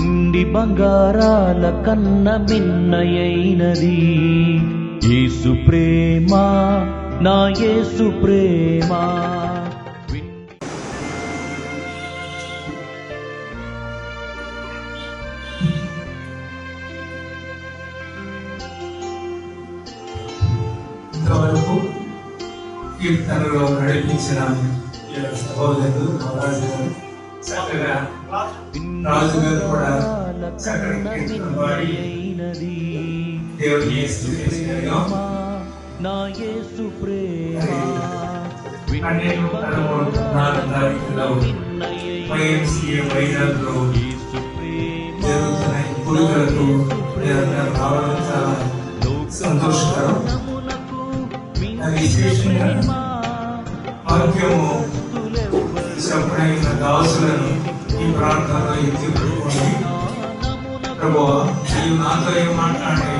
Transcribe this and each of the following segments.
వెండి బంగారాల కన్న మిన్నయైనది యేసు ప్రేమ, నా యేసు ప్రేమ. ఇంతవరకు కీర్తనలో నడిపించిన సహోదరులు రాజు గారు చక్కగా, రాజు గారు కూడా చక్కని కీర్తన పాడి దేవుడిని స్తుతించారు. 12/4 తారీఖులో YMCA వైజాగ్లో జరుగుతున్న పూజలకు రావడం చాలా సంతోషకరం. విశేషంగా వాక్యము చెప్పిన దాసులను ఈ ప్రాంతంలో ఎత్తిపెట్టుకొని, ప్రభువా నీవు నాతో ఏం మాట్లాడే,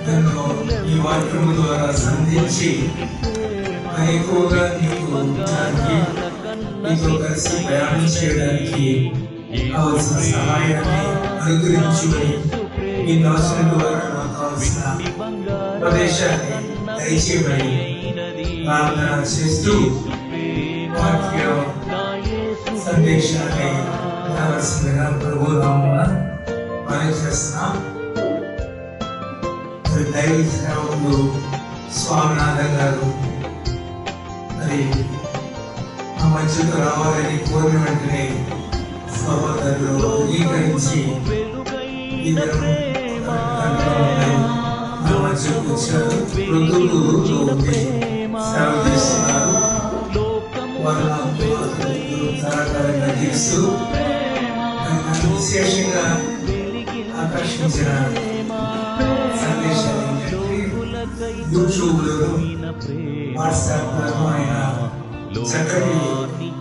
నన్ను ఈ వాక్యము ద్వారా సంధించి ఎక్కువగా నీతో కలిసి ప్రయాణం చేయడానికి కావలసిన సహాయాన్ని అనుగ్రహించుకొని ఈ దాసుల ద్వారా నాకు కావలసిన ప్రదేశాన్ని దయచేయమని ప్రార్థన చేస్తూ వాక్య సందేశాన్ని వినవలసిందిగా ప్రభు నామమున మనవి చేస్తున్నాం. దైవ సేవకులు స్వామినాథన్ గారు మరి ఆ మధ్యకు రావాలని కోరిన వెంటనే సహోదరులు అంగీకరించి మధ్యకు వచ్చారు. వృద్ధులు సేవ చేస్తున్నారు. సహకారంగా చేస్తూ విశేషంగా ఆకర్షించిన సందేశాలు యూట్యూబ్లో, వాట్సాప్లో ఆయన చక్కటి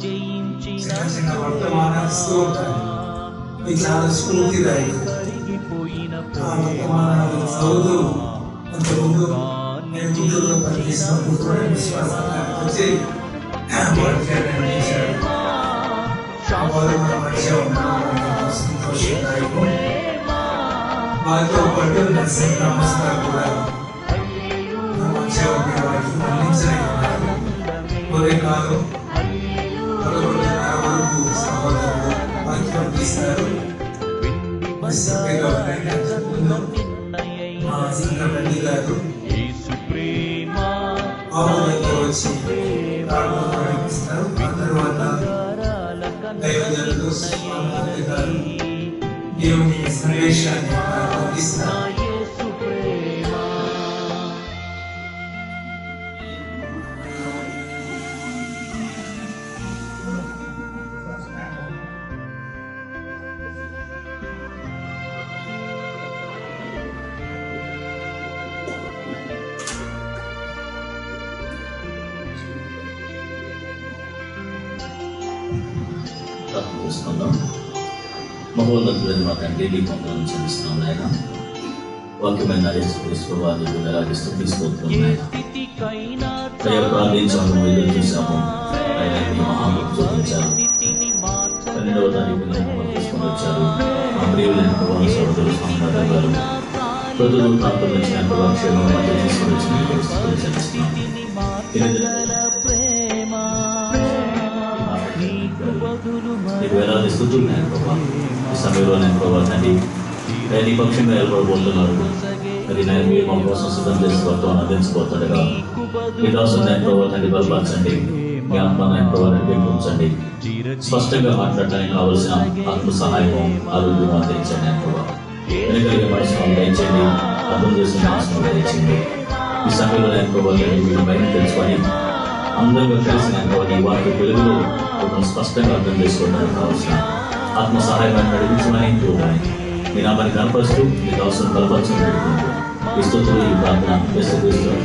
చిన్న చిన్న వర్తమానాలు ఇస్తూ ఉంటారు. ఇది చాలా స్ఫూర్తిదాయకం. ఆ వర్తమానాలు చదువుతూ అంతకుముందు నేను గుంటూరులో పనిచేసినప్పుడు కూడా విశ్వాసంగా వచ్చి సంతోషదాయకం. వారితో పాటు నమస్కారం కూడా మధ్య ఉండే వారికి అందించలేకున్నారు. ఉదయకాలం 11:30 వరకు సహోదరులు వాక్యం అందిస్తారు. మా సంఘ గారు వచ్చి ప్రారంభిస్తారు. ఆ తర్వాత దైవజనులు గారు దేవుని సందేశాన్ని అందిస్తారు. మహోన్నతుడైన మా తండ్రి, నీకు వందనాలు చెల్లిస్తున్నాం నాయన. వాక్యమైన యేసుక్రీస్తు వారిని వెలాగిస్తూ తీసుకుంటున్నాం నాయన. ప్రార్థించాము, ఎదురు చూసాము, ఆయన మీ మహాత్మ చూపించారు. 12వ తారీఖున తీసుకొని వచ్చారు. మా ప్రియులైన ప్రభావ సోదరులు స్వామినాథన్ గారు ప్రజలు ప్రాంతం నుంచి క్షేమం మధ్య తీసుకొని వచ్చిన చెల్లిస్తున్నాం. నీకు వేలాది స్థుతులు నేను ప్రభావ. ఈ సమయంలో నేను ప్రభావ తండ్రి నీ పక్షంగా నిలబడబోతున్నారు. మరి నేను మీరు మా కోసం సిద్ధం చేసుకోవడం అందించబోతుండగా మీ దాసు నేను ప్రభావ తండ్రి బలపరచండి. మీ ఆత్మ నేను ప్రభావ నడిపించండి. స్పష్టంగా మాట్లాడడానికి కావలసిన ఆత్మ సహాయము, ఆరోగ్యం అందించండి. నేను ప్రభావ వెనుకలిగే మనసును దయచేయండి. అర్థం చేసిన మనసును దయచేయండి. ఈ సమయంలో నేను ప్రభావ మీరు బయట తెలుసుకొని అందరూ కలిసి నేను ప్రభావ ఈ వాక్య వెలుగులో స్పష్టంగా అర్థం చేసుకోవడానికి కావాల్సిన ఆత్మ సహాయాన్ని నడిపించమని చూడాలి. మీ నామాన్ని కనపరుస్తూ మీకు అవసరం బలపరచని పెట్టుకుంటూ ఈ స్తుతులు ఈ ప్రార్థన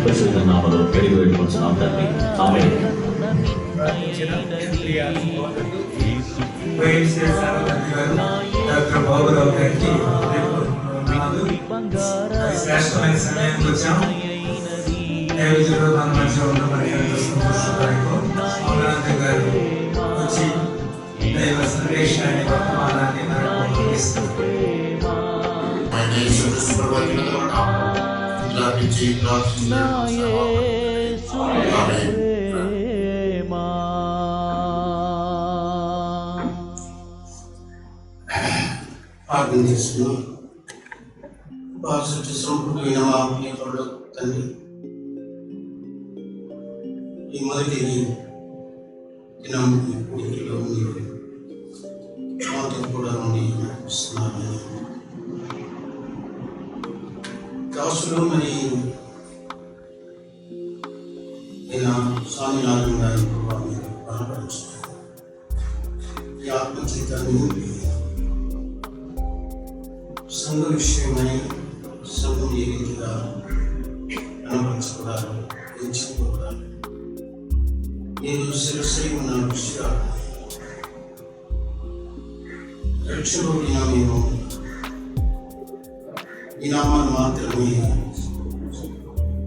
పరిశుద్ధ నామలో పెరిగి పెట్టుకుంటున్నాం తండ్రి. ఆమేన్. డాక్టర్ బాబురావు గారికి శ్రేష్టమైన సమయానికి వచ్చాం. దైవజనుడు మన మధ్య ఉండమని ఎంతో సంతోషదాయకం. స్వామినాథన్ గారు వచ్చి దైవ సందేశాన్ని వర్తమానాన్ని యేసుక్రీస్తు ప్రభువారి నామమున ప్రార్థించి నా ప్రార్థిస్తున్నాము. యేసు ఆమేన్. ప్రేమ ప్రార్థన చేస్తున్నాం. సృష్టి సంపూర్ణమైన మా ప్రియపరుడు తండ్రి, ఈ మొదటి దినం కూడికలో మీరు మాతో కూడా ఉండి నడిపిస్తున్నారు. దాసులు మరి స్వామినారాయణ గారి మీరు బలపరుచున్నారు. ఈ ఆత్మచైతన్యం సంఘ విషయమై సంఘం ఏ రీతిగా కనపరచకూడదు, ఎంచుకోకూడదు, నేను శిరస్సై ఉన్న విషయాలు రక్షణ మేము ఈ నామాన్ని మాత్రమే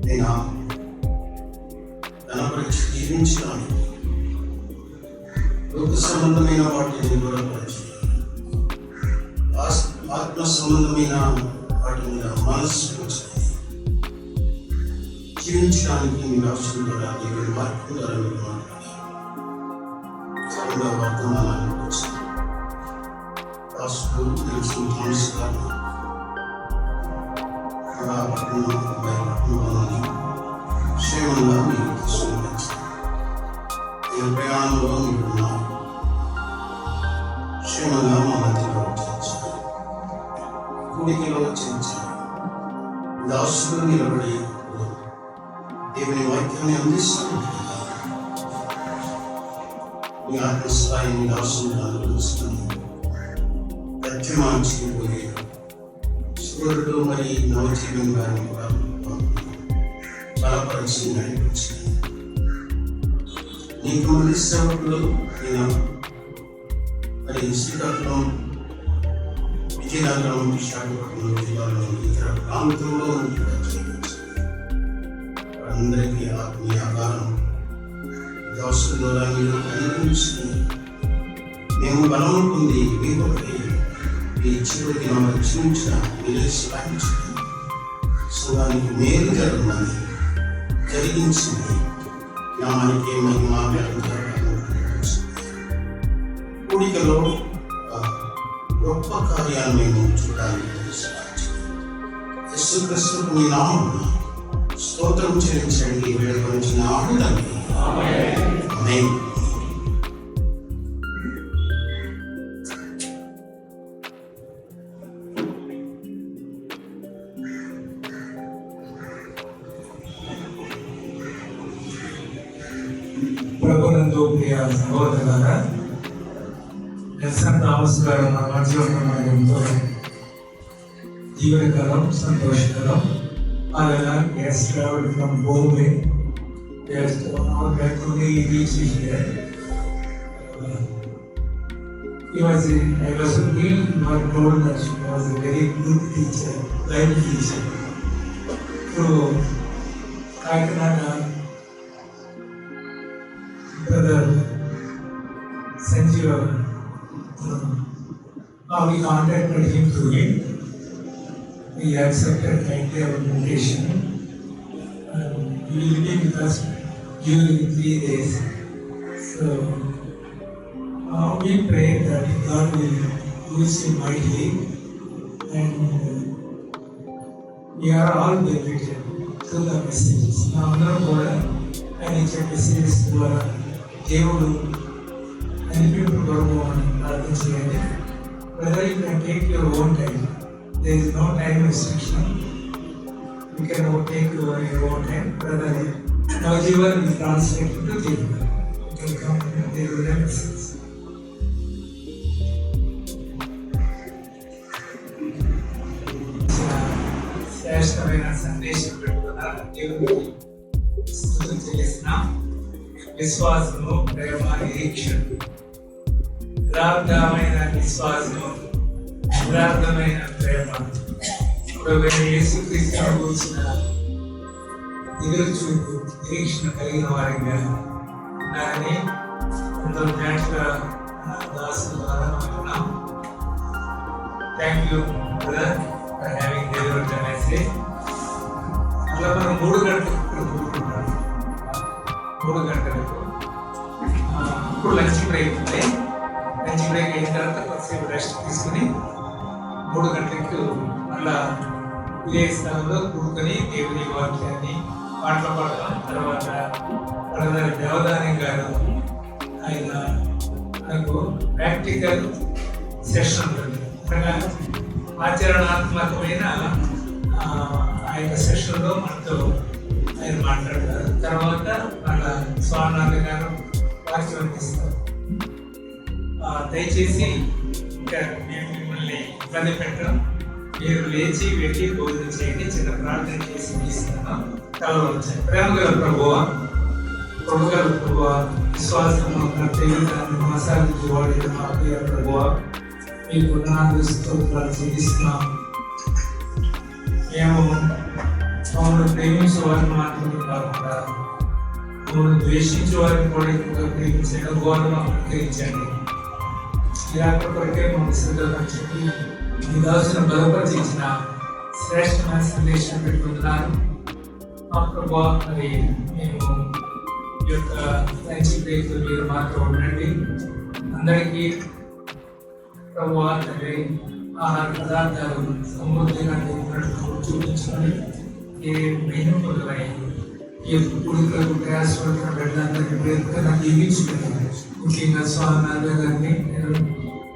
నేను కనపరిచి జీవించడానికి లోక సంబంధమైన వాటిని దూరపరిచి ఆత్మ సంబంధమైన వాటి మీద మనస్సు జీవించడానికి మీరు అవసరం ద్వారా మీరు మార్గం ద్వారా మీరు మాట్లాడారు. వర్తమానాన్ని వచ్చి రాష్ట్రం తెలుసు సంస్కారం క్షేమంగా మీరు తీసుకుని మీరు ప్రయాణంలో మీరున్నారు. క్షేమంగా మా మధ్యలో వచ్చారు, కూడికలో చేర్చారు. దాసులు నిలబడి దేవుని వాక్యాన్ని అందిస్తున్నారు. మీ ఆత్మస్థాయిని దాసులు అనుభవిస్తున్నాను. ప్రత్యమాంచిపోయే సూర్యుడు మరి నవజీవన్ గారిని కూడా బలపరిచి నడిపించాను. నీకు మంది సేవకులు నేను మరి శ్రీకాకుళం, విజయనగరం, విశాఖపట్నం జిల్లాలో ఇతర ప్రాంతంలో అందరికీ ఆత్మీయ ఆకారం దాసుల ద్వారా మీరు కనిపించి మేము బలం పొంది వీపటి ఈ చివరి దినం రక్షించడానికి మీరే సహాయించండి. సంఘానికి మేలు జరగమని జరిగించింది. నామానికి మహిమ కూడికలో గొప్ప కార్యాలు మేము చూడడానికి సహాయించండి. యేసుక్రీస్తు మీ నామమున స్తోత్రం చెల్లించండి. వేడుకొనిచిన ఆనందండి. ఆమేన్. ప్రభునందు ప్రియ సహోదరులారా, ఎస్ఎన్ థామస్ గారు మన మధ్య ఉండడం ఎంతో జీవనకరం, సంతోషకరం. ఆయన has traveled from Bombay. Just 1 hour back only he reached here. I was being told that she was a very good teacher, Bible teacher. So Kakinada brother Sanjeev, we contacted him through him. He accepted kindly our invitation. He will be with us during 3 days. So we pray that God will use him mightily, and we are all benefited through the messages. Now, అందరం కూడా ఆయన ఇచ్చే messages ద్వారా దేవుడు అన్నింటి కొరకు అని ప్రార్థించలేదు. Whether you can take your own time, there is no time restriction. You can take your own time. Brother Navjeevan will translate into Telugu. You can come and they will have messages. శ్రేష్టమైన సందేశం పెట్టుకున్నారు. దేవుడికి స్తుతులు చెల్లిస్తున్నాం. విశ్వాసము, ప్రేమ, నిరీక్షణ, యథార్థమైన విశ్వాసము, యథార్థమైన ప్రేమ, యేసుక్రీస్తును కూర్చున్న ఎదురు చూపు, నిరీక్షణ కలిగిన వారిగా ఉన్నారని ఎంతో జ్ఞానిగా దాసుల ద్వారా అనుకున్నాం. Thank you brother. Having delivered message. అట్లా మనం 3 గంటలకు కూడుకుంటాం. 3 గంటలకు ఇప్పుడు లంచ్ బ్రేక్ ఉంది. లంచ్ బ్రేక్ అయిన తర్వాత కొద్దిసేపు రెస్ట్ తీసుకుని 3 గంటలకు మళ్ళా ఇదే స్థలంలో కూడుకొని దేవుని వాక్యాన్ని పాటలు పాడడం. తర్వాత బ్రదర్ దేవదాని గారు ఆయన మనకు ప్రాక్టికల్ సెషన్ ఉంటుంది. ఆచరణాత్మకమైన ఆ యొక్క సెషన్లో మనతో ఆయన మాట్లాడతారు. తర్వాత వాళ్ళ స్వామి గారు వాక్యం అందిస్తారు. దయచేసి ఇంకా మేము మిమ్మల్ని ఇబ్బంది పెట్టడం, మీరు లేచి వెళ్ళి భోజనం చేయండి. చిన్న ప్రార్థన చేసి ఇస్తున్నాం. కలవ వచ్చాయి. ప్రేమ గల ప్రభువా, విశ్వాసము జీవితాన్ని కొనసాగించి వాడిన మా ప్రియ ప్రభువా, మీకు స్తోత్రాలు చెల్లిస్తున్నాం. మేము మమ్మల్ని ప్రేమించే వారిని మాత్రమే కాకుండా మమ్మల్ని ద్వేషించే వారిని కూడా ఎక్కువగా ప్రేమించండి. గౌరవం అనుగ్రహించండి. ఇలాంటి కొరకే మమ్మల్ని శ్రద్ధగా చెప్పి మీ దాసును బలపరిచి ఇచ్చిన శ్రేష్టమైన సందేశం పెట్టుకుంటున్నారు. మా ప్రభా, మరి మేము ఈ యొక్క లంచ్ బ్రేక్ మీరు మాత్రం ఉండండి. అందరికీ ప్రభువా తండ్రి ఆహార పదార్థాలు సమృద్ధిగా చూపించుకొని ఏ మెనుకులై ఈ యొక్క కుడికలకు ప్రయాసపడుతున్న బిడ్డలందరికీ పేరుగా దీవించుకుని, ముఖ్యంగా స్వామి గారిని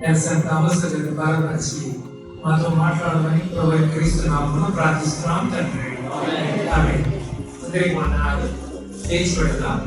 నెల్సన్ థామస్ గారిని బాధపరిచి మాతో మాట్లాడమని ప్రభు క్రీస్తునామమున ప్రార్థిస్తున్నాం తండ్రి. ఆమేన్. అందరికీ వందనాలు. లేచి పెడదాం.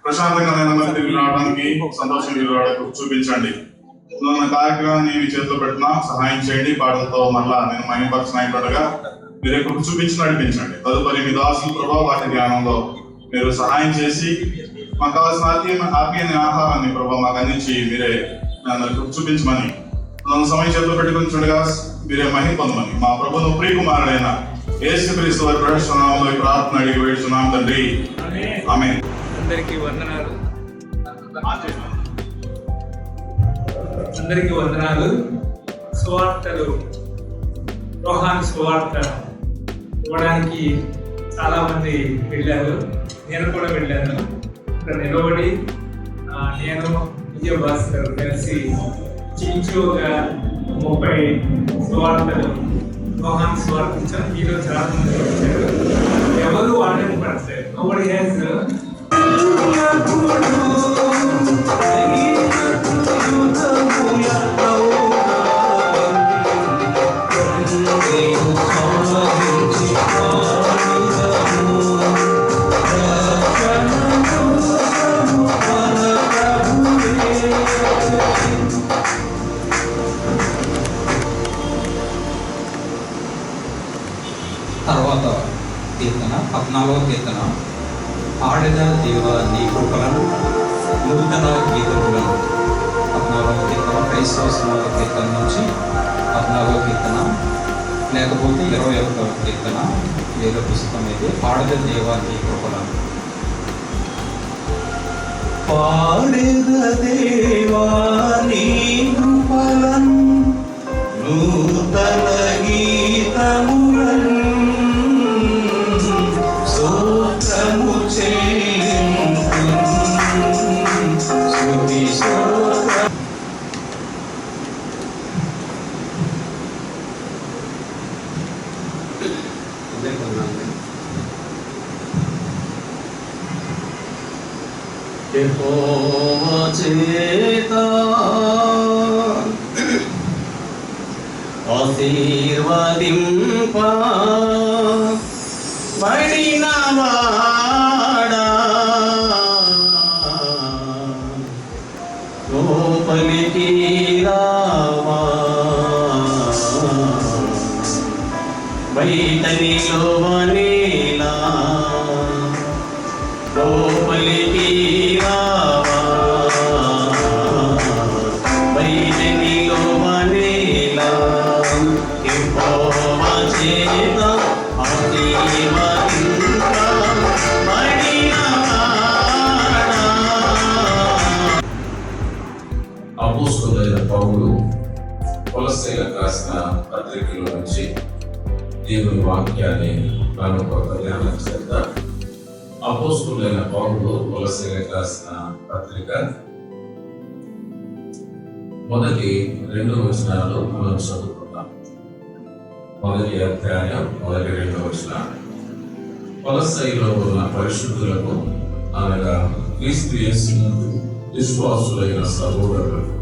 ప్రశాంతంగా తిరిగి రావడానికి సంతోషంగా రావడానికి చూపించండి. మన కార్యక్రమాన్ని మీ చేతిలో పెట్టినా సహాయం చేయండి. పాటలతో మళ్ళా నేను మహిమపరచన అయినట్టుగా మీరు ఎప్పుడు చూపించి నడిపించండి. తదుపరి మీ దాసుల ప్రభావ వాటి ధ్యానంలో మీరు సహాయం చేసి మాకు కావాల్సిన ఆత్మీయ ఆహారాన్ని ప్రభావ మాకు అందించి మీరే అందరికి చూపించమని నన్ను సమయం చేతిలో పెట్టుకుని చూడగా మీరే మహిమ పొందమని మా ప్రభువును ప్రియకుమారుడైన యేసుక్రీస్తు వారి ప్రవేశ నామములో ఈ ప్రార్థన అడిగి వేడుచున్నాం తండ్రి. ఆమేన్. అందరికీ వందనాలు. సువార్తలు, యోహాను సువార్త ఇవ్వడానికి చాలా మంది వెళ్ళారు. నేను కూడా వెళ్ళాను. ఇక్కడ నిలబడి నేను విజయభాస్కర్ కలిసి చించుగా 30 సువార్తలు యోహాను సువార్త ఇచ్చాను. ఈరోజు చాలా మంది వచ్చారు. ఎవరు వాళ్ళని పడతారు. నోబడి హ్యాస్ తర్వాత కీర్తన 14వ కీర్తన, ఆడిన దేవ నీ కృపలను నూతన గీతములను. 14వ కీర్తన క్రైస్తవ సమాజ కీర్తన నుంచి 14వ కీర్తన, లేకపోతే 21వ కీర్తన వేద పుస్తకం అయితే ఆడిన దేవ నీ కృపలను. పాడెద దేవా నీ కృపలను నూతన గీతములను స్తోత్రము చెల్లింతును స్తుతి స్తోత్రం. యెహోవా చేత ఆశీర్వదింప బడినవాడా లోపలికి రావా బయట నిలువనేలా లోపలికి రావా బయట నిలువనేలా యెహోవా చేత ఆశీర్వదింప బడినవాడా. అపోస్తలుడైన పౌలు కొలస్సీయులకు రాసిన పత్రికలో నుంచి దేవుని వాక్యాన్ని మనం కొత్త ధ్యానం చేద్దాం. అపోస్తలుడైన పౌలు కొలస్సీయులకు రాసిన పత్రిక మొదటి 2 వచనాలు మనం చదువుకుందాం. మొదటి అధ్యాయం 1-2 వచనాలు. కొలస్సీలో ఉన్న పరిశుద్ధులకు అనగా క్రీస్తు యేసునందు విశ్వాసులైన సహోదరులకు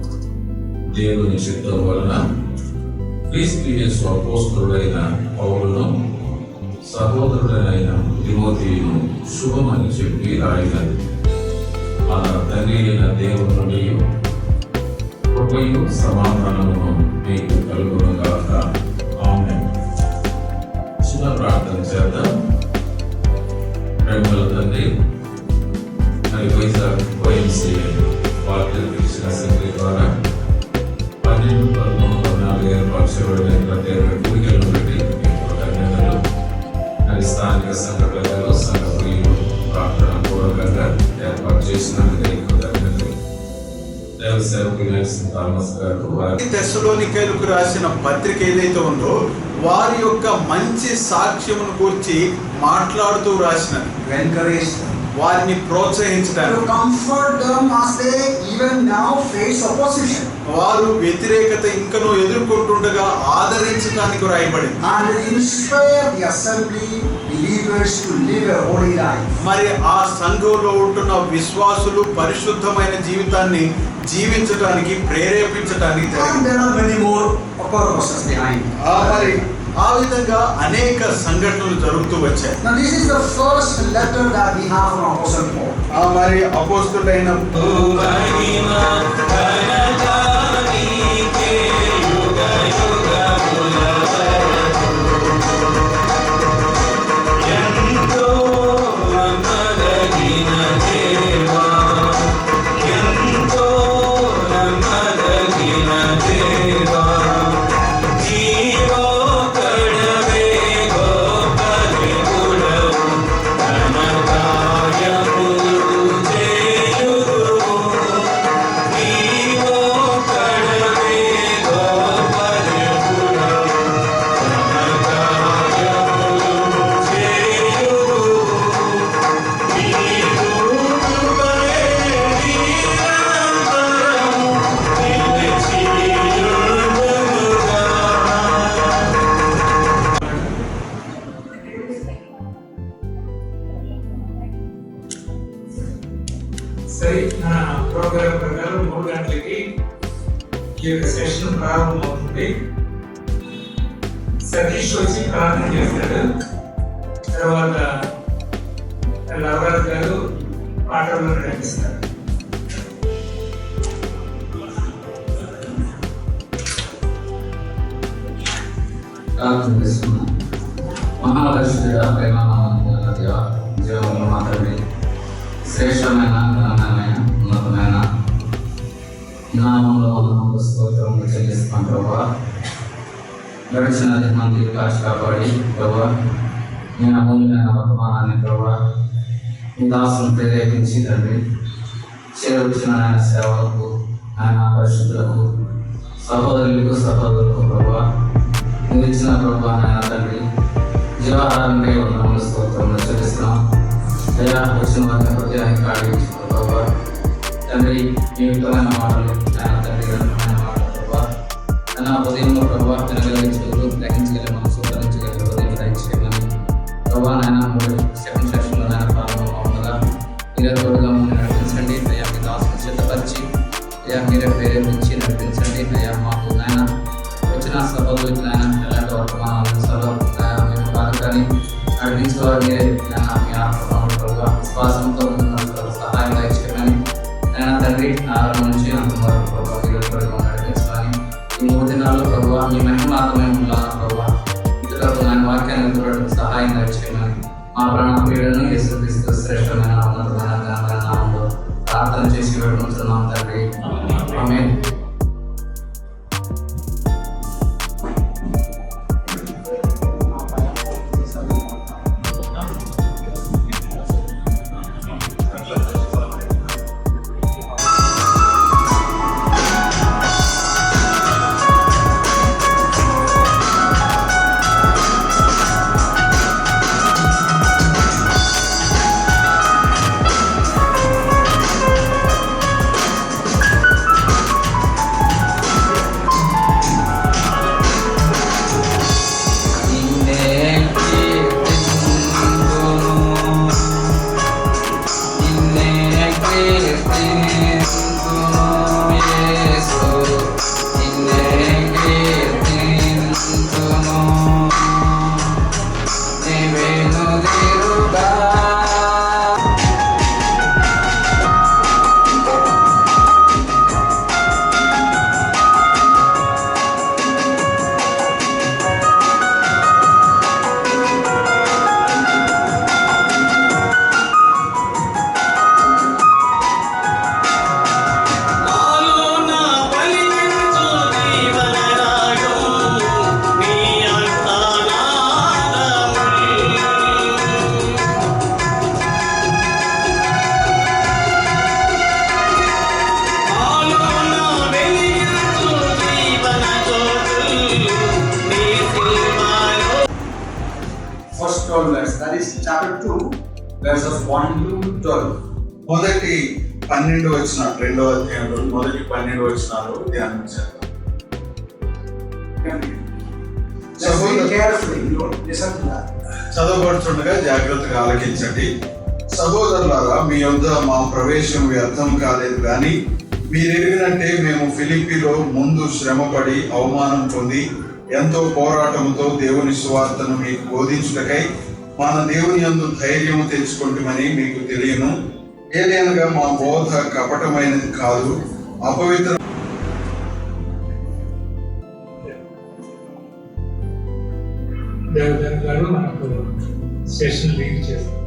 దేవుని చిత్తం వలన క్రీస్తు యేసు అపోస్తలుడైన పౌలును సహోదరుడైన తిమోతియును శుభమని చెప్పి రాయినది. మన తండ్రి అయిన దేవుని నుండి కృపయు సమాధానమును మీకు కలుగునుగాక. ఆమేన్. చిన్న ప్రార్థన చేద్దాం. ప్రేమల తండ్రి, మరి వైజాగ్ వైఎంసీ వాక్యం ఇచ్చిన అసెంబ్లీ ద్వారా 12, 13, 14 ఏర్పాటు చేయబడిన ప్రత్యేక కూడికలను బట్టి మీకు ధన్యవాదాలు. మరి స్థానిక సంఘ ప్రజలు, సంఘ ప్రియులు ప్రార్థన పూర్వకంగా ఏర్పాటు చేసినందుకు మీకు ధన్యవాదాలు. దేవ సేవకులు థామస్ గారు తెస్సలోనికైలకు రాసిన పత్రిక ఏదైతే ఉందో వారి యొక్క మంచి సాక్ష్యమును గురించి మాట్లాడుతూ రాసినది. వారిని ప్రోత్సహించడానికి, వారు వ్యతిరేకత ఇంకనూ ఎదుర్కొంటుండగా ఆదరించడానికి రాయబడింది. మరి ఆ సంఘంలో ఉంటున్న విశ్వాసులు పరిశుద్ధమైన జీవితాన్ని జీవించడానికి ప్రేరేపించడానికి మరి ఆ విధంగా అనేక సంఘటనలు జరుగుతూ వచ్చాయి. మరి అపోస్తలుడైన ఎంతో నమ్మదగిన దేవా ప్రోగ్రాం ప్రకారం 3 గంటలకి ఈ యొక్క సెషన్ ప్రారంభమవుతుంది. సతీష్ వచ్చి ప్రార్థన చేస్తాడు. తర్వాత లవరాజ్ గారు పాటలు నడిపిస్తారు. ప్రార్థన చేస్తున్నాం. మహాదర్శుడా, ప్రేమానంద జీవంలో మాత్రమే శ్రేష్టమైన ఘనమైన ఉన్నతమైన నామంలో వందనములు స్తోత్రములు చెల్లిస్తున్నాం ప్రభా. గడిచిన 10 మంది కాచి కాపాడి ప్రభా, మీ అమూల్యమైన వర్తమానాన్ని ప్రభా మీ దాసును ప్రేరేపించి తండ్రి చేరవచ్చిన ఆయన సేవలకు, ఆయన పరిశుద్ధులకు, సహోదరులకు సహోదరులకు ప్రభా మీరు ఇచ్చిన ప్రభా నాయన తండ్రి జీవాహారంగా వందనములు స్తోత్రములు చెల్లిస్తున్నాం. అయ్యా వచ్చిన వారిని హృదయానికి కాడించిన ప్రభా తండ్రి మీ యుక్తమైన మాటలు ఆయన తండ్రి గ్రంథమైన మాటలు ప్రభా తన హృదయంలో ప్రభా తినగలిగించగలరు, గ్రహించగల మనసు ధరించగల హృదయం ధరించగలని ప్రభా నాయన 3 సెకండ్ సెషన్లో నాయన ప్రారంభంగా ఉండగా మీరే తోడుగా మమ్మల్ని నడిపించండి. అయ్యా మీ దాసును సిద్ధపరిచి అయ్యా మీరే ప్రేరేపించి నడిపించండి. అయ్యా మాకు నాయన వచ్చిన సభలకు నాయన ఎలాంటి వర్తమానాలు సభ మేము కాదని నడిపించేవారు మీరే నాయన మీ ఆత్మగా విశ్వాసంతో సహాయం దయచేయమని నాయన తండ్రి ఆరంభం నుంచి అంతవరకు ప్రభావ ఈరోజు నడిపించాలని ఈ 3 దినాల్లో ప్రభావ మీ మహిమాత్మమే ఉండాలి ప్రభావ ఇతరులకు నాయన వాక్యాన్ని చూడడానికి సహాయం దయచేయమని మా ప్రాణ పీడను యేసుక్రీస్తు శ్రేష్టమైన ఉన్నతమైన ఘనమైన నామంలో ప్రార్థన చేసి వేడుకుంటున్నాం తండ్రి. ఆమేన్. First 12 verse, that is chapter 2, verses 1 to 12. మొదటి 12 వచనాలు, 2వ అధ్యాయంలో మొదటి 12 వచనాలు ధ్యానించారు. చదవబడుతుండగా జాగ్రత్తగా ఆలకించండి. సహోదరులారా, మీ యొద్ద మా ప్రవేశం వ్యర్థం కాలేదు కానీ మీరెరిగినట్టే మేము ఫిలిప్పీలో ముందు శ్రమపడి అవమానం పొంది ఎంతో పోరాటముతో దేవుని సువార్తను మీకు బోధించుటకై మన దేవుని యందు ధైర్యము తెచ్చుకుంటామని మీకు తెలియను. ఏదైనగా మా బోధ కపటమైనది కాదు, అపవిత్ర దేవదాన్ గారు మనకు సెషన్ లీడ్ చేస్తారు.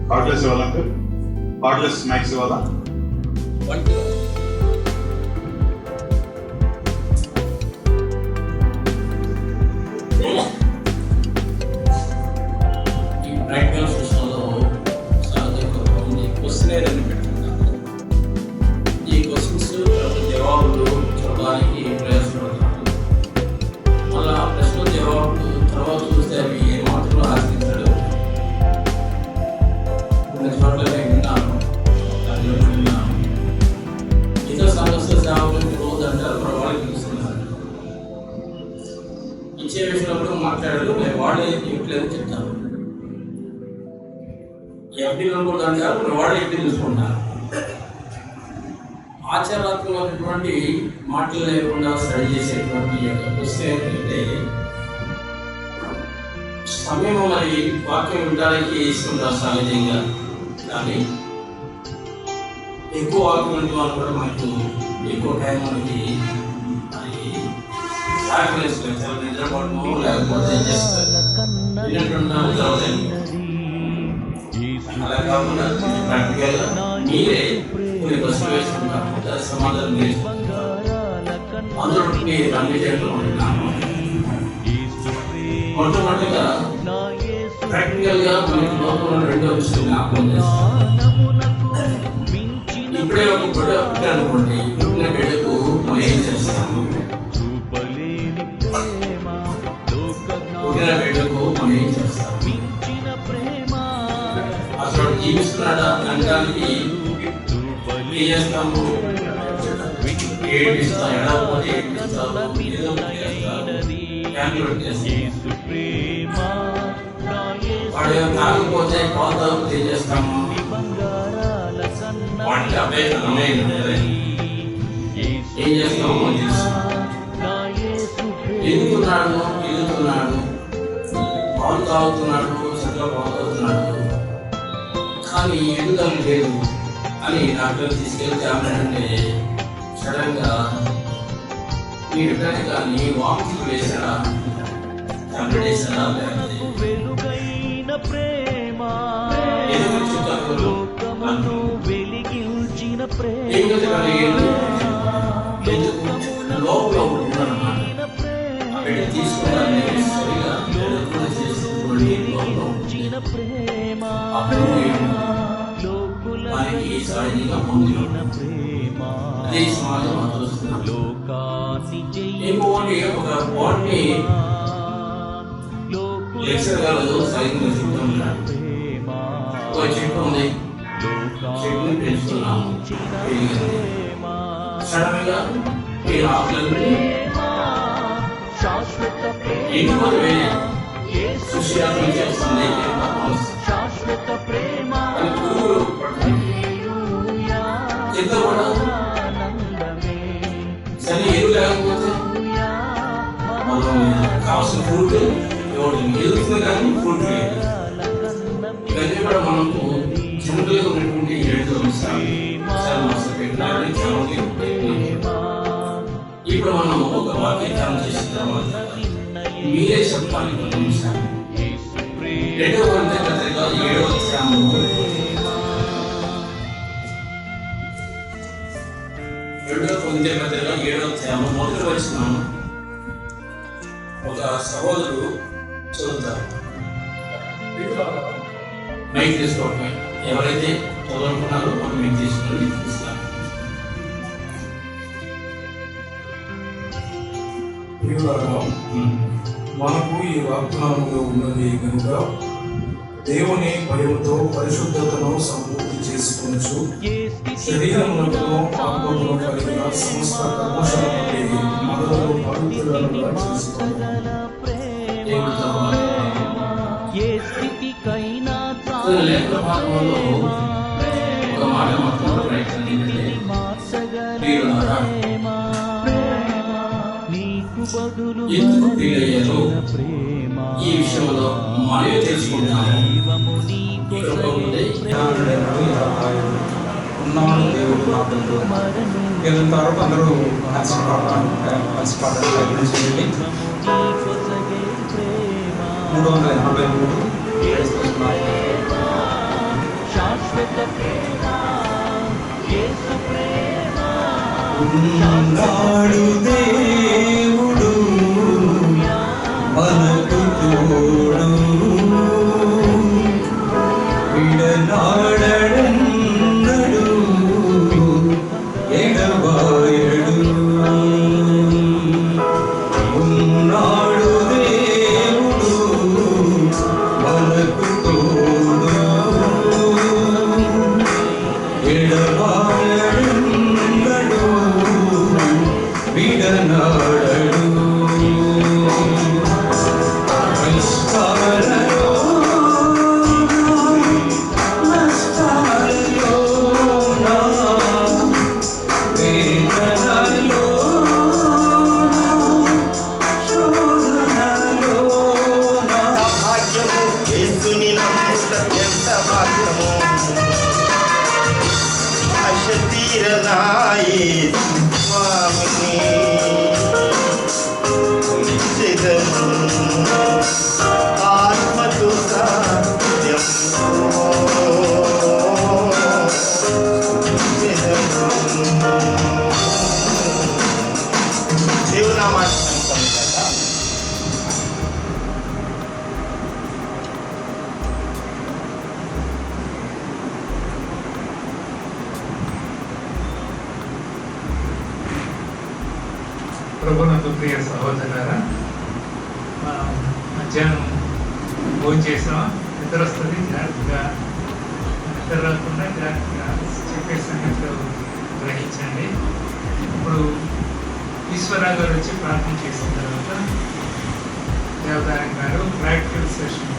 కార్డ్లెస్ ఇవ్వాలంటే కార్డ్లెస్ మ్యాక్స్ ఇవ్వాలా? ఈ ప్రాక్టికల్ సెషన్లో క్వశ్చనర్ అని పెట్టుకున్నాను. ఈ క్వశ్చన్స్ జవాబులు చూడడానికి ప్రయాసపడుతున్నాను. మళ్ళీ ఆ ప్రశ్న జవాబులు తర్వాత చూస్తే అవి ఏ మాత్రం ఆశించడు. కొన్ని చోట్ల నేను విన్నాను, ఇతర సంస్థ సేవలు రోజు అంటారు, వాళ్ళకి తెలుస్తున్నారు. ఇచ్చే విషయంలో మాట్లాడారు, నేను వాళ్ళే ఇవ్వట్లేదు చెప్తాను. ఎఫ్డీ కూడా అంటారు, వాడే ఎఫ్డీ చూసుకుంటారు. ఆచారాత్మకమైనటువంటి మాటలు లేకుండా స్టడీ చేసేటువంటి పుస్తకం ఏంటంటే సమయం మరి వాక్యం వినడానికి ఇస్తుంటారు సహజంగా, కానీ ఎక్కువ వాక్యం వింటే వాళ్ళు కూడా మనకు ఎక్కువ టైం మనకి చాలా నిద్రపోవడము లేకపోతే అలా కాకుండా ప్రాక్టికల్గా మీరే కొన్ని ప్రశ్నలు వేసుకుంటారు, సమాధానం నేర్చుకుంటారు. అందులో అన్ని టైంలో ఉంటున్నాను. మొట్టమొదటిగా ప్రాక్టికల్గా మనకి లోపల 2వ విషయం జ్ఞాపకం చేస్తాం. ఇప్పుడే ఒక బిడ్డ అనుకోండి, పుట్టిన బిడ్డకు మనం ఏం చేస్తాము? పుట్టిన బిడ్డకు మనం ఏం చేస్తాము? అసలు జీవిస్తున్నాడా అనడానికి ఏం చేస్తాము? ఏడిస్తాం, ఎడకపోతే ఏడిస్తాము, ఏదో క్యాన్సిల్ చేస్తాము. వాడు తాగకపోతే పాలు తాగితే ఏం చేస్తాము? వాడికి అభ్యర్థనమే ఏం చేస్తాము? ఎదుగుతున్నాడు పాలు తాగుతున్నాడు, చక్కగా పాలు తాగుతున్నాడు, కానీ ఎదుగుదల లేదు అని డాక్టర్ తీసుకెళ్తే అంటే సడన్గా మీ బిడ్డని కానీ వాకింగ్ వేసాడా, టాబ్లెట్ వేసాడా, లోపల ఉంటున్నారన్నమాట. ఆ బిడ్డ తీసుకోవడాన్ని సరిగా అప్పుడు మనకి సహజంగా పొంది అదే సమాజం అదృస్తున్నాం. ఒక పాయింట్ని లెక్చర్ గారు సరిగ్గా చెప్తూ ఉన్నాడు. ఒక చెట్టు ఉంది, చెట్టుని పెంచుతున్నాము, పెరిగింది. సడన్గా ఈ ఆకులన్నీ ఎండిపోతే వేరే సుశాతం చేస్తుంది. ఎంత కూడా సరే ఎరువు లేకపోతే కావాల్సిన ఫ్రూట్ ఎదుగుతుంది, కానీ ఫ్రూట్ లేదు. ఇవన్నీ కూడా మనకు జనరల్గా ఉన్నటువంటి 7 అంశాలు. ఇప్పుడు మనం ఒక వాక్యీకరణ చేసిన తర్వాత మీరే చెప్పాలి కొన్ని అంశాలు. 2వ కొరింథీ పత్రిక 7వ అధ్యాయంలో 2వ కొరింథీ పత్రిక 7వ అధ్యాయంలో 1వ వచనం ఒక సహోదరుడు చదువుతారు. మైక్ తీసుకోవటమే, ఎవరైతే చదువుకున్నారో మనం మైక్ తీసుకుని ఇస్తాం. మనకు ఈ వాగ్దానములో ఉన్నది కనుక దేవుని భయముతో పరిశుద్ధతను సంపూర్తి చేసుకొనొచ్చు, శరీరమునకును ఆత్మకును కలిగిన సమస్త కల్మషం నుండి మనలను పవిత్రులుగా చేసుకొనుము. ఒక మాట మొత్తం ప్రయత్నం ఎందుకు ప్రియులయ్యారో ఈ విషయంలో మనమే తెలుసుకుంటాము. ఉన్నాడు దేవుడు మాటలు వెళ్తారు. అందరూ కలిసి పాడడానికి ప్రయత్నించండి. 383 ఉన్నాడు దేవుడు మనకు తోడు, విడనాడెన్నడు ఎడబాయడు. ఉన్నాడు దేవుడు మనకు తోడు, ఎడబాయడు విడనాడడు. పరిష్కార నాయి స్వామిని నిశ్చితము ఆత్మతో సాధ్యము దేవునామాన్ని ప్రభునందు ప్రియ సహోదరులారా, మనం మధ్యాహ్నం భోజనం చేసాం. నిద్ర వస్తుంది, జాగ్రత్తగా నిద్ర రాకుండా జాగ్రత్తగా చెప్పే సంగతిలో గ్రహించండి. ఇప్పుడు ఈశ్వరరావు గారు వచ్చి ప్రార్థన చేసిన తర్వాత దేవదాయం గారు ప్రాక్టికల్ సెషన్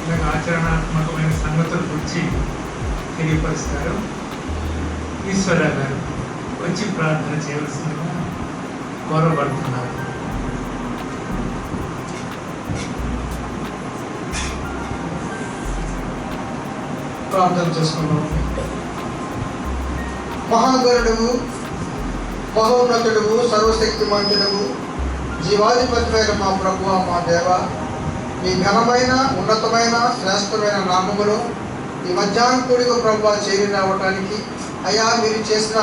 అలాగే ఆచరణాత్మకమైన సంగతుల గురించి తెలియపరుస్తారు. ఈశ్వరరావు గారు వచ్చి ప్రార్థన చేయవలసిందిగా కోరబడుతున్నారు. ప్రార్థన చేసుకున్నాం. మహాగరుడు, మహోన్నతుడు, సర్వశక్తిమంతుడు, జీవాధిపతిమైన మా ప్రభువా, మా దేవ, మీ ఘనమైన ఉన్నతమైన శ్రేష్టమైన నామములో ఈ మధ్యాహ్నం కూడిక ప్రభువా చేరి రావటానికి అయ్యా మీరు చేసిన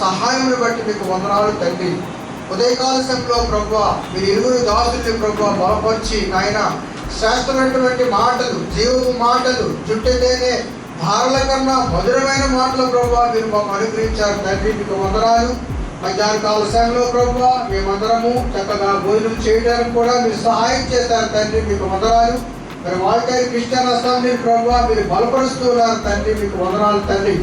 సహాయమును బట్టి మీకు వందనాలు తండ్రి. ఉదయకాల సమయంలో ప్రభువా మీరు ఇరువురు దాసుల్ని ప్రభువా బలపరిచి నాయన శ్రేష్టమైనటువంటి మాటలు, జీవపు మాటలు, చుట్టేనే ధారల కన్నా మధురమైన మాటలు ప్రభువా మీరు మాకు అనుగ్రహించారు తండ్రి. మీకు వందనాలు. మధ్యాహ్న కాల సమయంలో ప్రభువా మేమందరము చక్కగా భోజనం చేయడానికి కూడా మీరు సహాయం చేశారు తండ్రి. మీకు వందనాలు. మరి వాల్టైర్ క్రిస్టియన్ అసెంబ్లీ ప్రభువా మీరు బలపరుస్తూ ఉన్నారు తండ్రి. మీకు వందనాలు తండ్రి.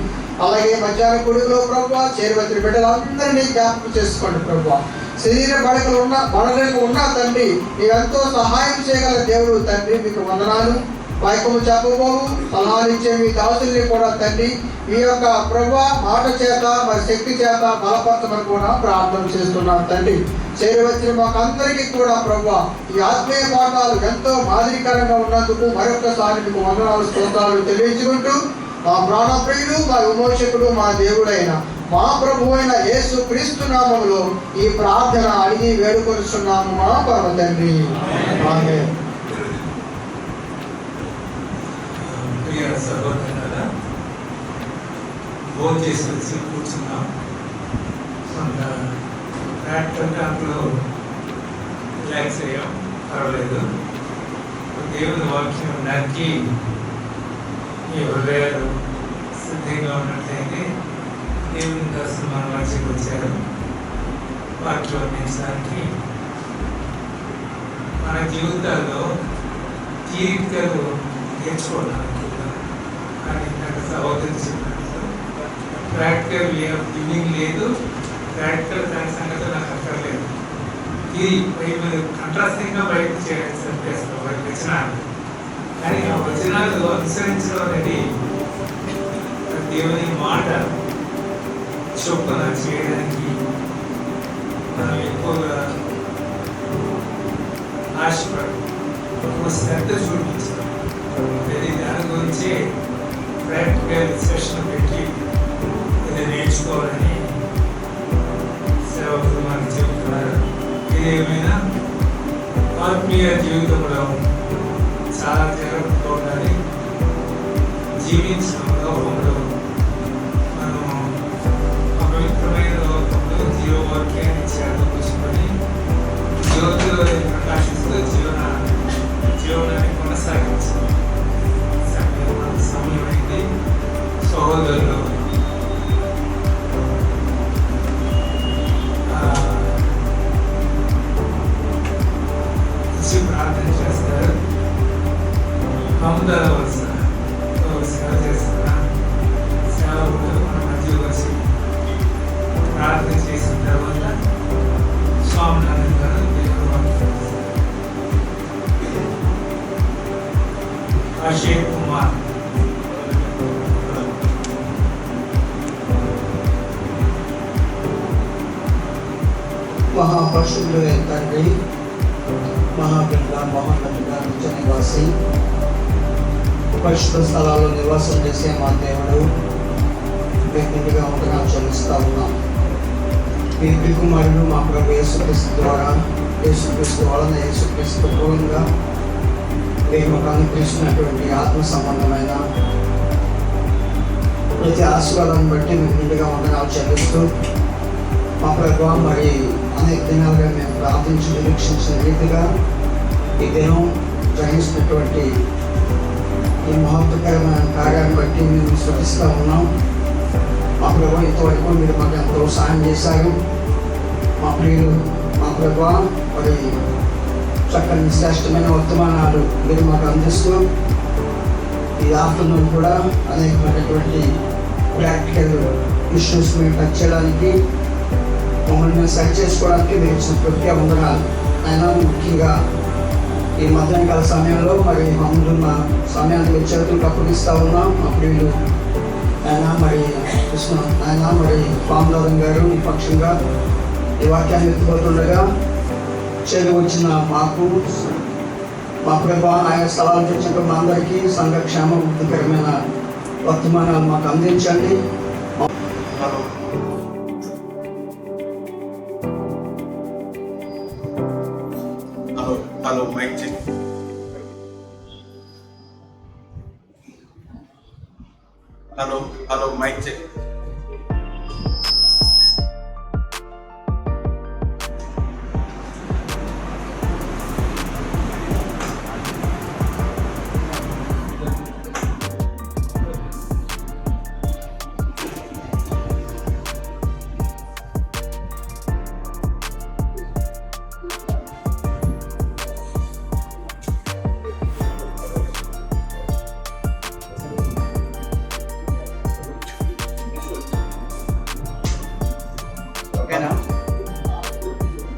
అలాగే మధ్యాహ్న గుడిలో ప్రభువా చేరువచ్చిన బిడ్డలందరినీ జ్ఞాపకం చేసుకోండి ప్రభువా. శరీర బడలేక ఉన్నా తండ్రి మీరెంతో సహాయం చేయగల దేవుడు తండ్రి. మీకు వందనాలు. వాక్యము చెప్పబోవు సలహాలు ఇచ్చే మీ దాసుల్ని కూడా తండ్రి మీ యొక్క ప్రభువా మాట చేత మరి శక్తి చేత బలపరచమని కూడా ప్రార్థన చేస్తున్నాం తండ్రి. చేరవచ్చిన మాకు అందరికీ కూడా ప్రభువా ఈ ఆత్మీయ పాఠాలు ఎంతో మాదిరికరంగా ఉన్నందుకు మరొకసారి మీకు వందనాలు, స్తోత్రాలు తెలియజేసుకుంటూ మా ప్రాణప్రియుడు, మా విమోచకుడు, మా దేవుడైన మా ప్రభు అయిన యేసు క్రీస్తు నామములో ఈ ప్రార్థన అడిగి వేడుకొనిస్తున్నాము మా పరమ తండ్రి. ఆమేన్. ప్రియ సహోదరులారా, భోజనం చేసి వచ్చి కూర్చున్నాం. కొంత ప్రాక్టికల్ క్యాంప్లో రిలాక్స్ అయ్యాం, పర్వాలేదు. దేవుని వాక్యం వినడానికి మీ హృదయాలు సిద్ధంగా ఉన్నట్లయితే దేవుని దర్శనం మన మనిషికి వచ్చారు. వాక్యం అందించడానికి మన జీవితాల్లో తీరికలు నేర్చుకోవడానికి కానీ నాకు సహోదరు చెప్పినట్టు ప్రాక్టికల్ వే ఆఫ్ లివింగ్ లేదు, ప్రాక్టికల్ దాని సంగతి నాకు అక్కర్లేదు. ఇది మీరు కంట్రాస్టింగ్గా బయట చేయాలి సరిపేస్తారు వారి వచనాలు. కానీ ఆ వచనాలు అనుసరించడం అనేది దేవుని మాట చొప్పున చేయడానికి మనం ఎక్కువగా ఆశపడి ఎక్కువ శ్రద్ధ చూపించడం అది దాని గురించి ప్రాక్టికల్ సెషన్ పెట్టి ఇది నేర్చుకోవాలని సేవకులు మనకు చెబుతున్నారు. ఇదేమైనా ఆత్మీయ జీవితంలో చాలా జాగ్రత్తగా ఉండాలి. జీవించిన లోకంలో మనం అపవిత్రమైన లోకంలో జీవవాక్యాన్ని చేతపుచ్చుకొని జ్యోతిలో ప్రకాశిస్తూ జీవనాన్ని కొనసాగించాలి. సమయమైంది. సహోదరులు ప్రార్థన చేస్తారు. అమ్ముదల సేవ చేస్తున్నా సేవకుడు మన మధ్య వచ్చి ప్రార్థన చేసిన తర్వాత స్వామినారాయణ గారు అశేక్ కుమార్ మహాపరుషుడు తండ్రి, మహాబిడ్డ, మహోన్నతుడ, నిత్య నివాసి, పరిశుద్ధ స్థలాల్లో నివాసం చేసే మా దేవుడు వ్యక్తిగా ఉండగా చెల్లిస్తాం. సమర్పిస్తా ఉన్నాం. మీ పిలుకుమారుడు మా ప్రభు యేసుక్రీస్తు ద్వారా, యేసుక్రీస్తు వలన, యేసుక్రీస్తు మూలంగా మీరు మాకు అనుగ్రహిస్తున్నటువంటి ఆత్మ సంబంధమైన ప్రతి ఆశీర్వాదాన్ని బట్టి మీకు నిండుగా వందనాలు చెల్లిస్తూ, మా ప్రభు మరి అనేక దినాలుగా మేము ప్రార్థించి నిరీక్షించిన రీతిగా ఈ దినం గ్రహిస్తున్నటువంటి ఈ మహత్వకరమైన కార్యాన్ని బట్టి మేము స్తుతిస్తూ ఉన్నాం. మా ప్రభు ఇంతవరకు మీరు మాకు ఎంతో సాయం చేశారు. మా ప్రియులు మా ప్రభు మరి చక్కని శ్రేష్టమైన వర్తమానాలు మీరు మాకు అందిస్తూ ఈ ఆఫ్టర్నూన్ కూడా అనేకమైనటువంటి ప్రాక్టికల్ ఇష్యూస్ మేము టచ్ చేయడానికి, మమ్మల్ని మేము సెట్ చేసుకోవడానికి మీరు ఇచ్చిన ప్రతి వందనాలు. అయినా ముఖ్యంగా ఈ మధ్యాహ్నకాల సమయంలో మరి మమ్మల్ని మా సమయాన్ని మీరు చేతులకు అప్పగిస్తూ ఉన్నాం. మా ప్రియులు ఆయన మరి కృష్ణ ఆయన మరి పామనాథం గారు ఈ పక్షంగా ఈ వాక్యాన్ని ఎత్తుపోతుండగా చేరి వచ్చిన మాకు, మా ప్రభు ఆయా స్థలాలకు వచ్చిన మా అందరికీ సంఘక్షేమ వృద్ధికరమైన వర్తమానాలు మాకు అందించండి. Hello mic check. Hello mic check.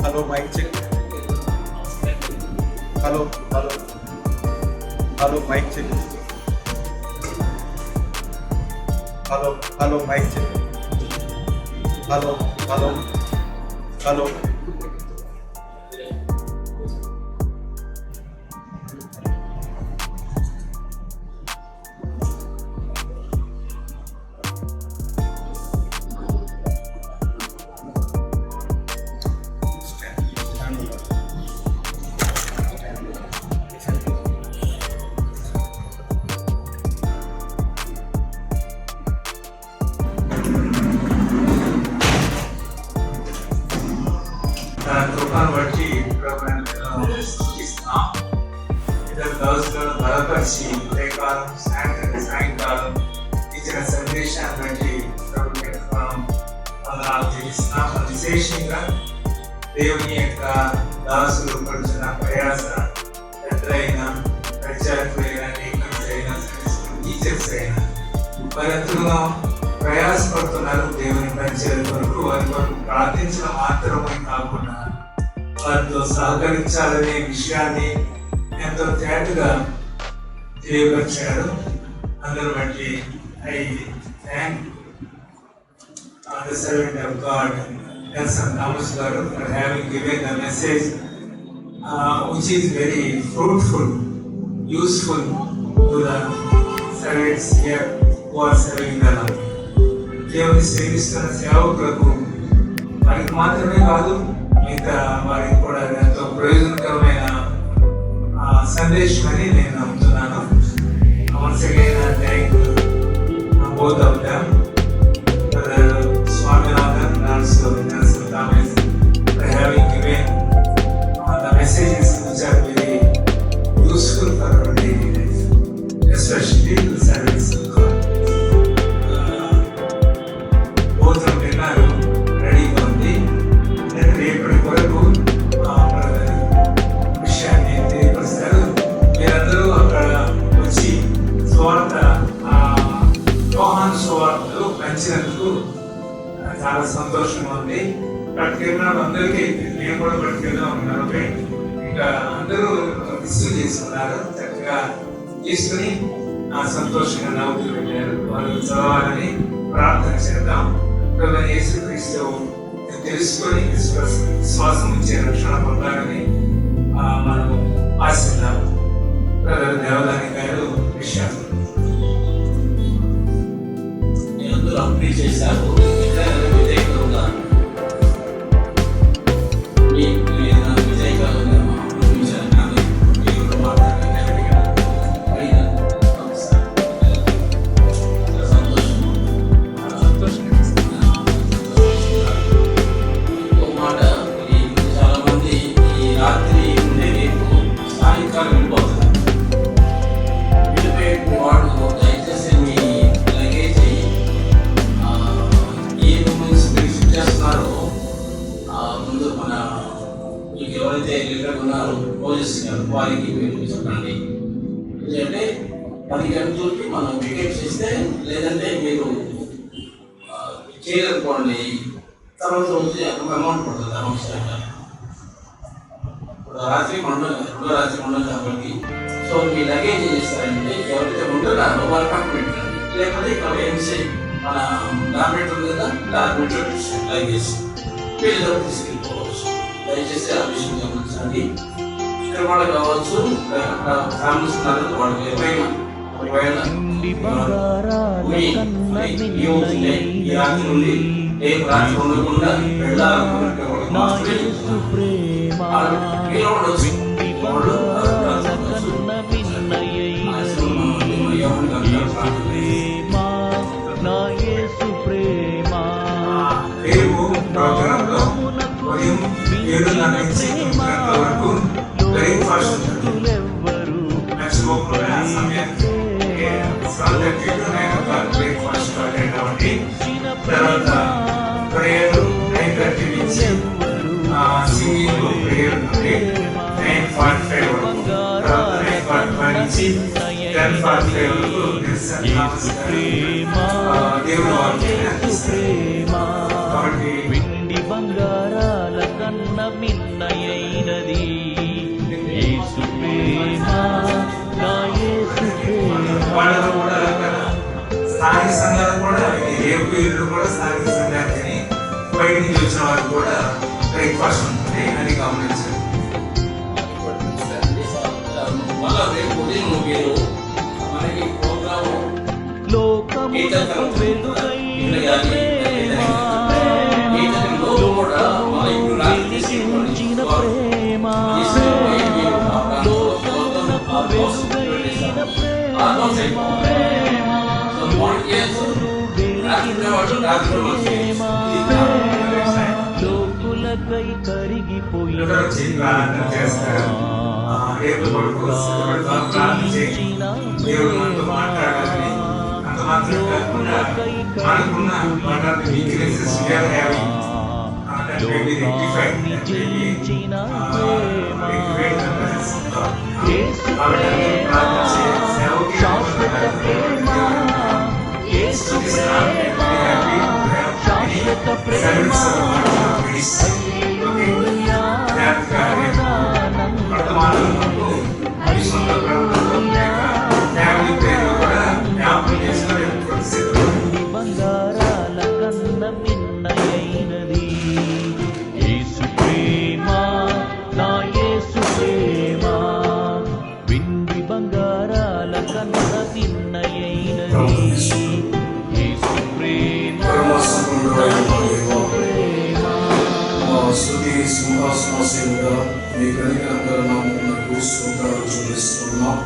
Hello mic check. Hello mic check. Hello mic check. Hello కృపను బట్టి సూచిస్తున్నాం. ఇద్దరు దోస్తులను బలపరిచి ఉదయకాలం సాయంకాలం ఇచ్చిన సందేశాన్ని బట్టి మనం తెలుస్తున్నాం. విశేషంగా దేవుని యొక్క దాసులు పడుతున్న ప్రయాస ఎట్లయినా ప్రచారకులైన టెక్నిక్స్ అయినా టీచర్స్ అయినా వారందరూ ప్రయాసపడుతున్నారు. దేవుని పరిచయం కొరకు వారి కొరకు ప్రార్థించడం మాత్రమే కాకుండా వారితో సహకరించాలనే విషయాన్ని ఎంతో తేటగా తెలియపరిచాడు. అందరూ బట్టి I thank the servant of God, Nelson Thomas Garu, for having given the message which is very fruitful, useful to the servants here who are serving the Lord. దేవుని సేవిస్తున్న సేవకులకు వారికి మాత్రమే కాదు, మిగతా వారికి కూడా ఎంతో ప్రయోజనకరమైన సందేశం అని నేను నమ్ముతున్నాను. Once again, I thank both of them, Brother Swaminathan and also Nelson Thomas, for having given the messages which are very useful for our daily life, especially to the servants of God. భోజనం తిన్నారు, రెడీగా ఉంది. రేపటి కొరకు విషయాన్ని తెలియపరుస్తారు. మీరందరూ అక్కడ వచ్చి సువార్త యోహాను సువార్తలు పంచినందుకు చాలా సంతోషంగా ఉంది. పట్టుకెళ్ళిన అందరికీ నేను కూడా పట్టుకెళ్దాం ఉన్నారు. ఇంకా అందరూ రిసీవ్ చేసుకున్నారు, చక్కగా తీసుకుని సంతోషంగా నవ్వుతూ వెళ్ళారు. వాళ్ళు చదవాలని ప్రార్థన చేద్దాం. ప్రభు యేసుక్రీస్తు తెలుసుకొని విశ్వాసం ఉంచే రక్షణ పొందాలని మనం ఆశిద్దాం. దేవదాని గారు విషయాలు అందరూ అప్లై చేశారు. వారికి మీరు చెప్పండి. ఎందుకంటే 10 గంటలకి మనం వికెట్స్ ఇస్తే, లేదంటే మీరు చేయలేకపోండి, తర్వాత రోజు అమౌంట్ పడుతుంది అనవసరంగా. ఇప్పుడు రాత్రి రెండో రాత్రి ఉండదు కాబట్టి, సో మీ లగేజ్ ఏం చేస్తారంటే ఎవరైతే ఉంటున్నారో వాళ్ళ పక్కన పెట్టండి, లేకపోతే ఇక్కడ ఎంసీ మన డాక్యుమెంట్ ఉంది కదా, డాక్యుమెంట్ లగేజ్ వీళ్ళు తీసుకెళ్ళిపోవచ్చు. దయచేసి ఆ విషయం గమనించండి. ఇక్కడ వాళ్ళు కావచ్చు, ఫ్యామిలీస్ ఉన్నారు, వాళ్ళు ఎవరైనా ఈ రాత్రి నుండి రేపు రాత్రి ఉండకుండా వెళ్ళాలనుకుంటే రేపు ప్రోగ్రాంలో ఉదయం 7:30 నుంచి 9 గంటల వరకు బ్రేక్ఫాస్ట్ ఉంటుంది. మర్చిపోకుండా ఆ సమయానికి 7:30 to 9 o'clock బ్రేక్ఫాస్ట్ అటెండ్ అవ్వండి. తర్వాత ప్రేయర్ 9:30 నుంచి సింగింగ్ ప్రేయర్ ఉంటుంది 9:45 వరకు. తర్వాత 9:45 నుంచి 10:45 వరకు దేవుడు కాబట్టి వెండి బంగారాల కన్న మిన్నయైనది యేసు ప్రేమ, నా యేసు ప్రేమ. వాళ్ళలో కూడా స్థానిక సంఘాలు కూడా రేపు ఇల్లు కూడా స్థానిక సంఘానికి బయట నుంచి వచ్చిన వారికి కూడా బ్రేక్ఫాస్ట్ ఉంటుంది, అది గమనించండి. మళ్ళా రేపు ఉదయం మీరు మనకి ప్రోగ్రాము లోకమునకు వెలుగైన ప్రేమ, వెలిగించిన ప్రేమ, లోకమునకు వెలుగైన ప్రేమ, లోకులకై కరిగిపోయిన రేపు కొడుకు దేవుడు మనతో మాట్లాడాలని, అంత మాత్రం కాకుండా మనకున్న వాటి వీక్నెసెస్ శాశ్వత ప్రేమ, యేసు ప్రేమ, శాశ్వత ప్రేమ, హల్లెలూయా, బంగారాల కన్న మిన్నయైనది యేసు ప్రేమ, నా యేసు ప్రేమ, వెండి బంగారాల కన్న మిన్నయైనది యేసు ప్రేమ, యేసు ప్రేమ. స్తుతి సింహాసనాసీనుడా మీ కనికరంగల నామమునకు స్తోత్రాలు చెల్లిస్తున్నాం.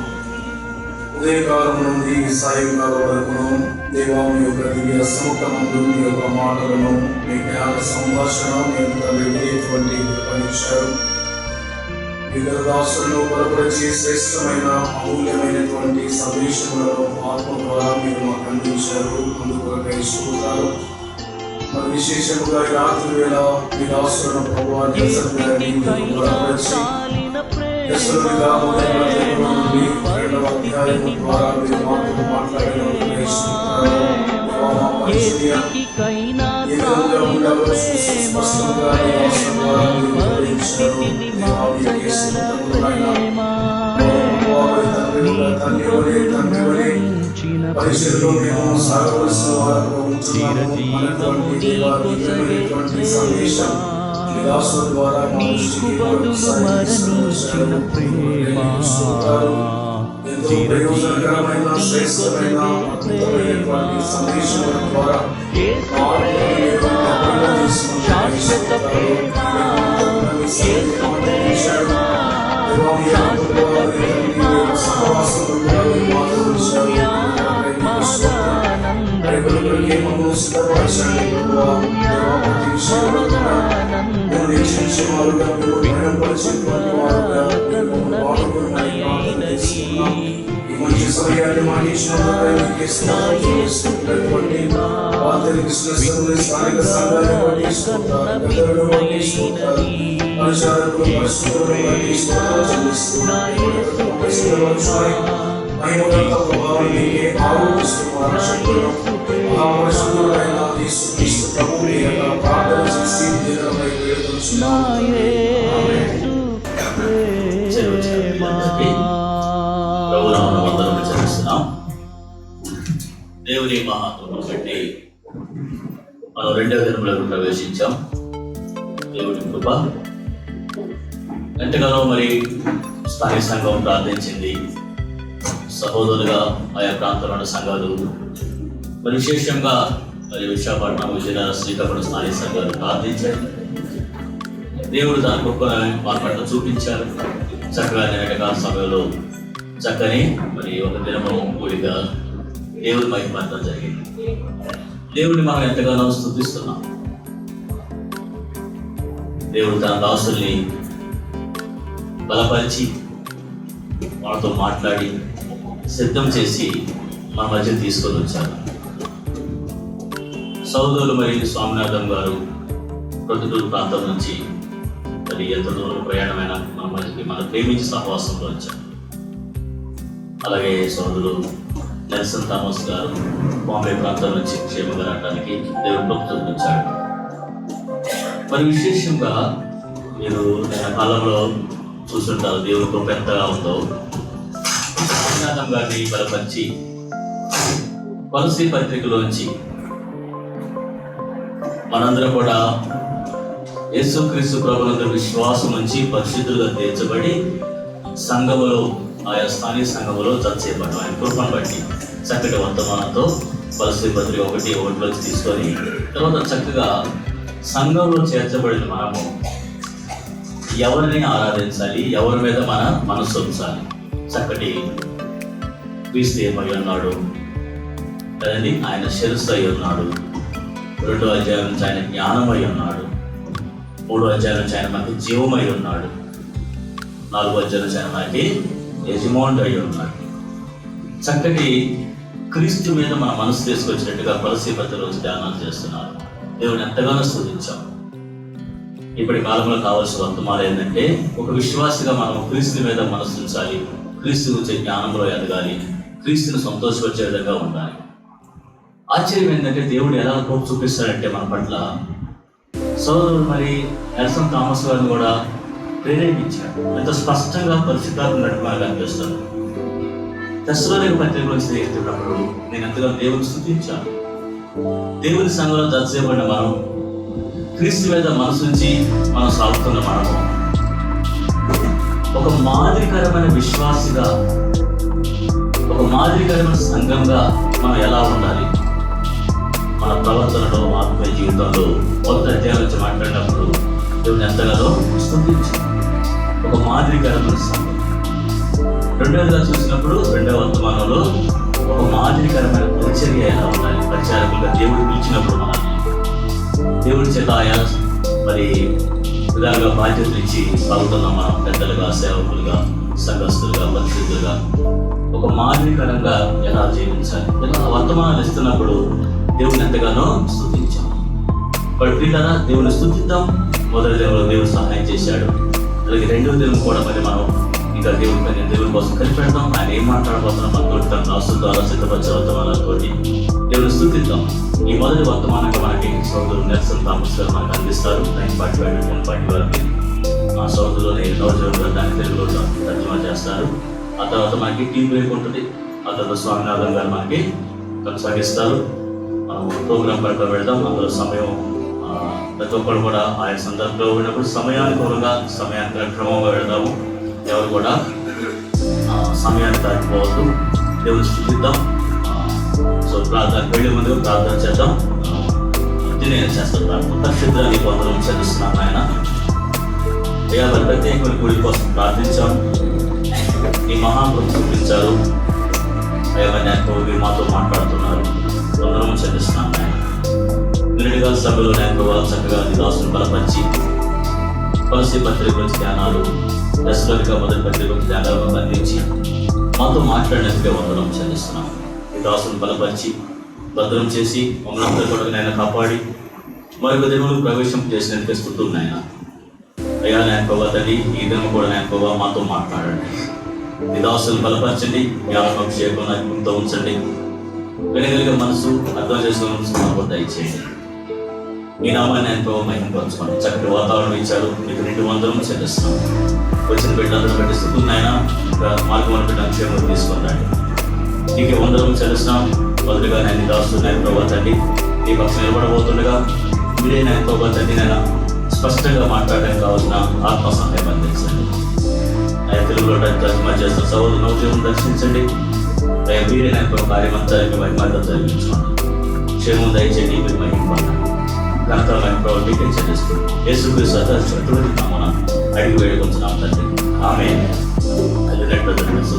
ఉదయకాలం నుండి సాయంకాలం వరకును దేవా మీ యొక్క దివ్య సముఖమందు మీ యొక్క మాటలను మీ జ్ఞాన సంభాషణ మేము కలిగేటువంటి పనిచ్చారు. ఇతర దాసులను బలపరిచి శ్రేష్టమైన అమూల్యమైనటువంటి సందేశములను ఆత్మ ద్వారా మీరు మాకు అందించారు. అందుకొరకై స్తోత్రాలు. మరి విశేషముగా ఈ రాత్రి వేళ మీ దాసులను ప్రభువాన్ని బలపరిచి యెషయా మొదటి అధ్యాయం నుండి 2వ అధ్యాయం ద్వారా మీరు మాతో మాట్లాడిన పరిచయలో మేము సాగవలసిన వారు ఉంటున్నాము. సందేశం దాసుల ద్వారా ఎంతో ప్రయోజనకరమైన శ్రేష్టమైన అద్భుతమైనటువంటి సందేశముల ద్వారా మంచి సమయాన్ని మానేసినటువంటి తెలుగు శ్రేష్టమైన స్థానిక సంఘాన్ని బట్టి స్తోత్రాలు, పెద్దలను బట్టి స్తోత్రాలు, పరిచారకులు పరిశుద్ధులను బట్టి స్తోత్రాలు చెల్లిస్తున్నాను. మహిమగల ప్రభావం నీకే, ఆరోగ్యస్తున్న శక్తులను మహాపరిశుద్ధుడైన యేసుక్రీస్తు ప్రభువు నీ యొక్క ప్రార్థన చేసి దీనమై వేడుకొనుచున్నాను. ప్రభునామమున వందనములు చెల్లిస్తున్నాం. దేవుని మహాత్మను బట్టి మనం రెండవ దినములకు ప్రవేశించాం. దేవుని కృప ఎంతగానో మరి స్థానిక సంఘం ప్రార్థించింది. సహోదరులుగా ఆయా ప్రాంతంలో ఉన్న సంఘాలు మరి విశేషంగా మరి విశాఖపట్నం, విజయనగరం, శ్రీకాకుళం స్థానిక సంఘాలు ప్రార్థించారు. దేవుడు దాని గొప్పని వాళ్ళ పట్ల చూపించారు. చక్కగా నిన్నటికాల సమయంలో చక్కని మరి ఒక దినము కూడిక దేవుడి మహిమార్థం జరిగింది. దేవుడిని మనం ఎంతగానో స్తుతిస్తున్నాం. దేవుడు తన దాసుల్ని బలపరిచి వాళ్ళతో మాట్లాడి సిద్ధం చేసి మన మధ్య తీసుకొని వచ్చారు. సోదరులు మరి స్వామినాథం గారు ప్రొద్దుటూరు ప్రాంతం నుంచి మరి ఎంత దూరం ప్రయాణమైన మన మధ్యకి మన ప్రేమించి సహవాసంలో వచ్చారు. అలాగే సోదరులు నెల్సన్ థామస్ గారు బాంబే ప్రాంతం నుంచి క్షేమంగా రావడానికి దేవుడు ప్రభుత్వం వచ్చాడు. మరి విశేషంగా మీరు నేను కాలంలో చూస్తుంటారు దేవుడు కృప ఎంతగా ఉందో. స్వామినాథం గారిని బలపరిచి కొలసీ పత్రికలోంచి మనందరం కూడా యేసుక్రీస్తు ప్రభునందు విశ్వాసం నుంచి పరిశుద్ధులుగా తీర్చబడి సంఘములో ఆయా స్థానిక సంఘములో జతచేయబడ్డాం. ఆయన కృపను బట్టి చక్కటి వర్తమానంతో కొలసీ పత్రిక 1:1 తీసుకొని తర్వాత చక్కగా సంఘంలో చేర్చబడిన మనము ఎవరిని ఆరాధించాలి, ఎవరి మీద మన మనసు ఉంచాలి. చక్కటి క్రీస్తు ఏమై ఉన్నాడు కదండి, ఆయన శిరస్సు అయి ఉన్నాడు. 2వ అధ్యాయం నుంచి ఆయన జ్ఞానమై ఉన్నాడు. 3వ అధ్యాయం నుంచి ఆయన మనకి జీవమై ఉన్నాడు. 4వ అధ్యాయం నుంచి ఆయన మనకి యజమానుడు అయి ఉన్నాడు. చక్కటి క్రీస్తు మీద మన మనసు తీసుకొచ్చినట్టుగా కొలసీ పత్రికలో ధ్యానాలు చేస్తున్నారు. దేవుని ఎంతగానో స్తుతించాం. ఇప్పటి కాలంలో కావాల్సిన వర్తమానం ఏంటంటే ఒక విశ్వాసిగా మనం క్రీస్తు మీద మనసు ఉంచాలి, క్రీస్తు గురించి జ్ఞానంలో ఎదగాలి, క్రీస్తుని సంతోషపరిచే విధంగా ఉండాలి. ఆశ్చర్యం ఏంటంటే దేవుడు ఎలా కృప చూపిస్తాడంటే మన పట్ల సోదరుడు మరి నెల్సన్ థామస్ గారిని కూడా ప్రేరేపించాడు. ఎంత స్పష్టంగా పరిశుద్ధాత్మ నడుపు మనకు అనిపిస్తుంది. తెస్సలోనిక పత్రిక నుంచి ఎత్తున్నప్పుడు నేను ఎంతగా దేవుని స్తుతించాను. దేవుని సంఘంలో జతచేయబడిన మనం క్రీస్తు మీద మనసుంచి మనం సాగుతున్న మనము ఒక మాదిరికరమైన విశ్వాసిగా, ఒక మాదిరికరమైన సంఘంగా మనం ఎలా ఉండాలి, మన ప్రవర్తనలో, ఆత్మీయ జీవితంలో కొత్త అధ్యాయం నుంచి మాట్లాడినప్పుడు దేవుని ఎంతగానో స్తుతించాం. ఒక మాదిరికరమైన సంఘం. రెండవదిగా చూసినప్పుడు రెండవ వర్తమానంలో ఒక మాదిరికరమైన పరిచర్య ఎలా ఉండాలి. పరిచారకులుగా దేవుడు పిలిచినప్పుడు మనల్ని దేవుడి చేత ఆయా మరి విధాలుగా బాధ్యతలు ఇచ్చి సాగుతున్నాం. మనం పెద్దలుగా, సేవకులుగా, సంఘస్థులుగా, పరిశుద్ధులుగా ఒక మాదిరికరంగా ఎలా జీవించాలి. ఇలా వర్తమానాలు ఇస్తున్నప్పుడు దేవుని ఎంతగానో స్తుతించాం. ఇప్పుడు ప్రియులారా, దేవుని స్తుతిద్దాం. మొదటి దినంలో దేవుడు సహాయం చేశాడు. అలాగే రెండవ దినం కూడా మరి మనం ఇంకా దేవుని కోసం కనిపెడతాం. ఆయన ఏం మాట్లాడబోతున్నాం మనతో తన రాష్ట్రం ద్వారా సిద్ధపరిచే వర్తమానాలతోటి దేవుని స్తుతిద్దాం. ఈ మొదటి వర్తమానంగా మనకి సోదరుడు నెల్సన్ థామస్ గారు మనకు అందిస్తారు. 9:10 వరకు ఆ సోదరులోని నవజీవన్ గారు దాన్ని తెలుగులో తర్జుమా చేస్తారు. ఆ తర్వాత మనకి టీ బ్రేక్ ఉంటుంది. ఆ తర్వాత స్వామినాథం గారు మనకి కొనసాగిస్తారు. మనం ప్రోగ్రాం పట్ల పెడదాం. అందులో సమయం ప్రతి ఒక్కరు కూడా ఆయా సందర్భంలో ఉన్నప్పుడు సమయానుకూలంగా క్రమంగా వెళదాము. ఎవరు కూడా సమయాన్ని దాటిపోవద్దు. దేవుని స్తుతిద్దాం. సో ప్రార్థన వెళ్ళే ముందుగా ప్రార్థన చేద్దాం. నేను చేస్తాను ప్రార్థన. పరిశుద్ధాన్ని వందనం చెల్లిస్తున్నాను ఆయన. అయ్యా వారి ప్రత్యేకమైన కూడి కోసం ప్రార్థించాం. ఈ మహాప్రభు చూపించారు. అయ్యా నేను మాతో మాట్లాడుతున్నారు. వందనం చెల్లిస్తున్నాను ఆయన. నిన్నటిగా సభలో నేను చక్కగా దాసుని బలపరిచి కొలసీ పత్రిక గురించి ధ్యానాలు, తెస్సలోనిక మొదటి పత్రిక గురించి ధ్యానాలను అందించి మాతో మాట్లాడినందుకే వందనం చెల్లిస్తున్నాం. ఈ దాసుని బలపరిచి భద్రం చేసి మమ్మల్ని అందరూ కూడా నాయన కాపాడి మరొక దినములు ప్రవేశం చేసినందుకే స్తుతులు నాయన. అయ్యా నాయన ప్రభా తండ్రి, ఈ దినం కూడా నాయన ప్రభా మాతో మాట్లాడండి. మీ దాసులు బలపరచండి, మీ ఆత్మాభిషేకం నాయకులతో ఉంచండి. వెనుగలిగే మనసు, అర్థం చేసుకునే మనసు మాకు దయచేయండి. మీ నామాన్ని ఆయన ప్రభావ మహిమపరచుకోండి. చక్కటి వాతావరణం ఇచ్చారు, మీకు 2 వందనం చెల్లిస్తున్నాం. వచ్చిన బిడ్డలందరూ బట్టి స్థుతులు నాయన, ఇంకా మార్గం బిడ్డ క్షేమం తీసుకుందండి. నీకే వందనం చెల్లిస్తున్నాం. మొదలుగా నేను దాస్తులు నాయన ప్రభావ తండ్రి, నీ పక్షం నిలబడబోతుండగా మీరే నాయన ప్రభావ తండ్రి నాయన స్పష్టంగా మాట్లాడడానికి కావాల్సిన ఆత్మ సహాయం అందించండి. ఆయన తెలుగులో తర్జుమా చేస్తున్న సహోదరు నౌజీవన్ దర్శించండి. మీరే నాయన ప్రభావ కార్యమంతా మహిమతో జరిగించుకోండి. క్షేమం దయచేయండి, మీరు మహిమపడండి. ఘనత మహిమ మీకే చెల్లిస్తూ యేసుక్రీస్తు అటువంటి నామమున అడిగి వేడుకొంచున్నాం తండ్రి. ఆమేన్.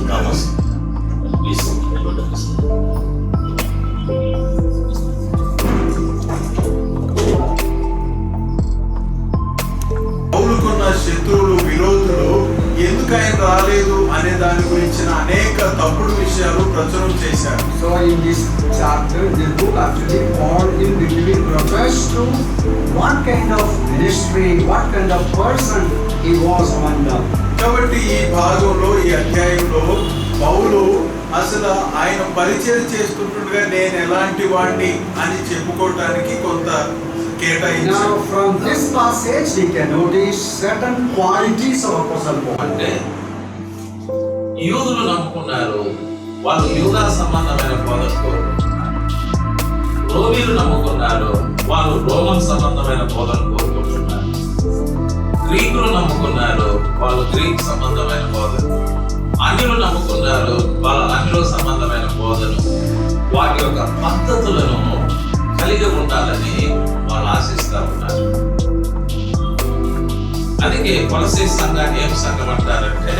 థామస్ ప్లీజ్ పౌలుకున్న శత్రువులు, విరోధులు ఎందుకు ఆయన రాలేదు అనే దాని గురించిన అనేక తప్పుడు విషయాలు ప్రచురం చేశారు. So in this chapter, this book actually Paul in between refers to what kind of ministry, what kind of person he was among them. కాబట్టి ఈ భాగంలో, ఈ అధ్యాయంలో పౌలు అసలు ఆయన పరిచయం చేస్తుండగా నేను ఎలాంటి వాడిని అని చెప్పుకోవటానికి కొంత కేటాయించారు. Now from this passage we can notice certain qualities of Apostle Paul. అంటే యూదులు నమ్ముకున్నారు, వాళ్ళు యూదా సంబంధమైన బోధన కోరుకుంటున్నారు. రోమీలు నమ్ముకున్నారు, వాళ్ళు రోమన్ సంబంధమైన బోధన కోరుకుంటున్నారు. గ్రీకులు నమ్ముకున్నారు, వాళ్ళు గ్రీక్ సంబంధమైన బోధన. అన్యులు నమ్ముకున్నారు, వాళ్ళ అన్యుల సంబంధమైన బోధన. వాటి యొక్క పద్ధతులను కలిగి ఉండాలని వాళ్ళు ఆశిస్తూ ఉన్నారు. అందుకే కొలసీ సంఘాన్ని ఏం సంఘం అంటారంటే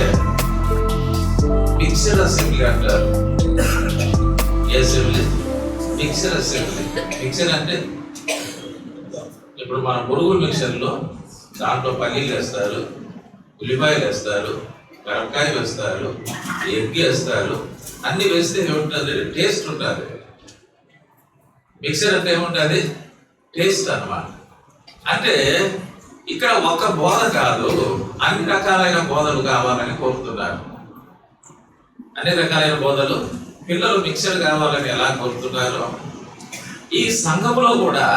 మిక్స్డ్ అసెంబ్లీ అంటారు. ఏ అసెంబ్లీ? Mixed assembly. మిక్సర్ అంటే ఇప్పుడు మన పురుగుల మిక్సర్లో దాంట్లో పల్లీలు వేస్తారు, ఉల్లిపాయలు వేస్తారు, మిరపకాయ వేస్తారు, ఎగ్ వేస్తారు. అన్ని వేస్తే ఏముంటుంది? టేస్ట్ ఉంటుంది. మిక్సర్ అంటే ఏముంటుంది? టేస్ట్ అన్నమాట. అంటే ఇక్కడ ఒక్క బోధ కాదు, అన్ని రకాలైన బోధలు కావాలని కోరుతున్నారు. అన్ని రకాలైన బోధలు పిల్లలు మిక్సర్ కావాలని ఎలా కోరుతున్నారో ఈ సంఘంలో కూడా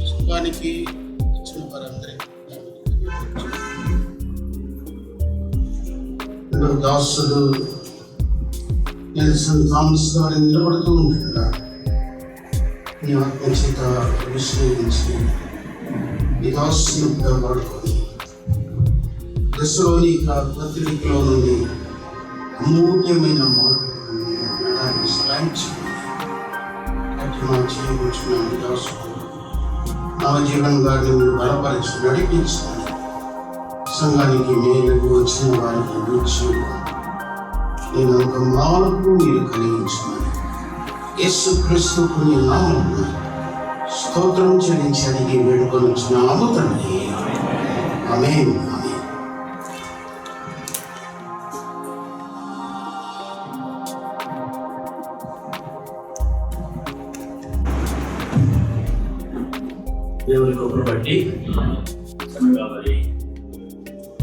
సంఘానికి వచ్చిన వారందరికీ దాసుడు నెల్సన్ థామస్ గారు నిలబడుతూ ఉండగా నీ ఆత్మచేత విశ్లేషించి ఈ దాసునిగా వాడుకొని దశలోనిక పత్రికలో నుండి అమూల్యమైన మాటలను శ్లాఘించి చేయవచ్చున్నాను. దాసుడు నవజీవన్ గారిని మీరు బలపరిచి నడిపించుకొని సంఘానికి మేలుకు వచ్చిన వారికి విడిచి నేను ఒక మార్పు మీరు కలిగించున్నాను. యేసుక్రీస్తుకు నీ నామమున స్తోత్రం చెల్లించి అడిగి వేడుకొని వచ్చిన తండ్రి. ఆమేన్. దేవుని కృపను బట్టి చక్కగా మరి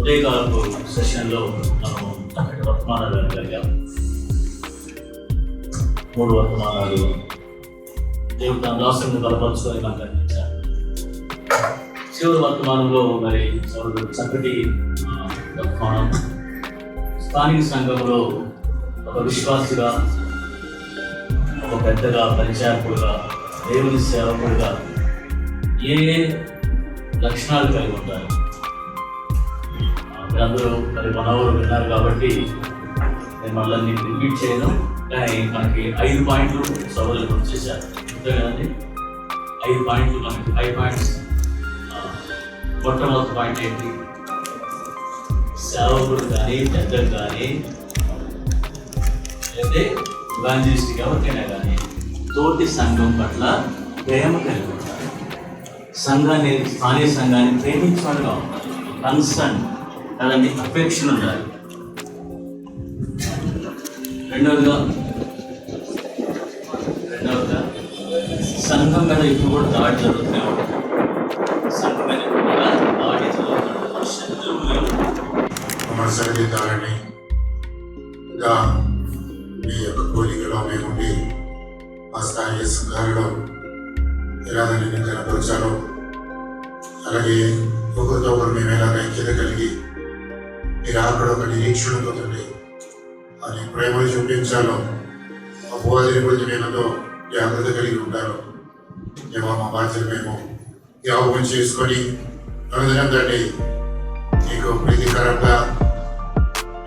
ఉదయకాలపు సెషన్లో మనం చక్కటి వర్తమానాలు వినగలిగాం. 3 వర్తమానాలు దేవుడు తన దాసుని బలపరుచుకొని మనకు అందించారు. చివరి వర్తమానంలో మరి చక్కటి వర్తమానం స్థానిక సంఘంలో ఒక విశ్వాసిగా, ఒక పెద్దగా, పరిచారకుడుగా, దేవుని సేవకుడుగా ఏ లక్షణాలు కలిగి ఉంటారు. మీరందరూ మరి మనవరు విన్నారు కాబట్టి నేను మళ్ళీ రిపీట్ చేయను. కానీ మనకి 5 పాయింట్లు సభలు గుర్తు చేశారు. అంతే కదండి, 5 పాయింట్లు మనకి 5 పాయింట్స్. మొట్టమొదటి పాయింట్ ఏంటి? సేవకుడు కానీ, పెద్దలు కానీ, అయితే ఇవాంజలిస్ట్ ఎవరికైనా కానీ తోటి సంఘం పట్ల ప్రేమ కలిగి ఉంటారు. సంఘాన్ని, స్థానిక సంఘాన్ని ప్రేమించడంగా ఉండాలి. కన్సర్న్ కదండి, అపేక్షణ ఉండాలి. రెండవదిగా సంఘం మీద ఇప్పుడు కూడా దాడి జరుగుతూనే ఉంటుంది. సంఘం మీద కూడా దాడి జరుగుతుంది. శత్రువులు విమర్శించాలని ఇంకా మీ యొక్క కోరికలో మేముండి ఆ స్థానిక సంఘాలలో ఎలా దాన్ని కనపరచాలో, అలాగే ఒకరితో ఒకరు మేము ఎలా ఐక్యత కలిగి మీరు అక్కడ ఒక నిరీక్షణతో అని ప్రేమను చూపించాలో, అపవాదిని గురించి మేమతో జాగ్రత్త కలిగి ఉంటారో, ఏమో మా బాధ్యత మేము జ్ఞాపకం చేసుకొని అనుదినం తండ్రి మీకు ప్రీతికరంగా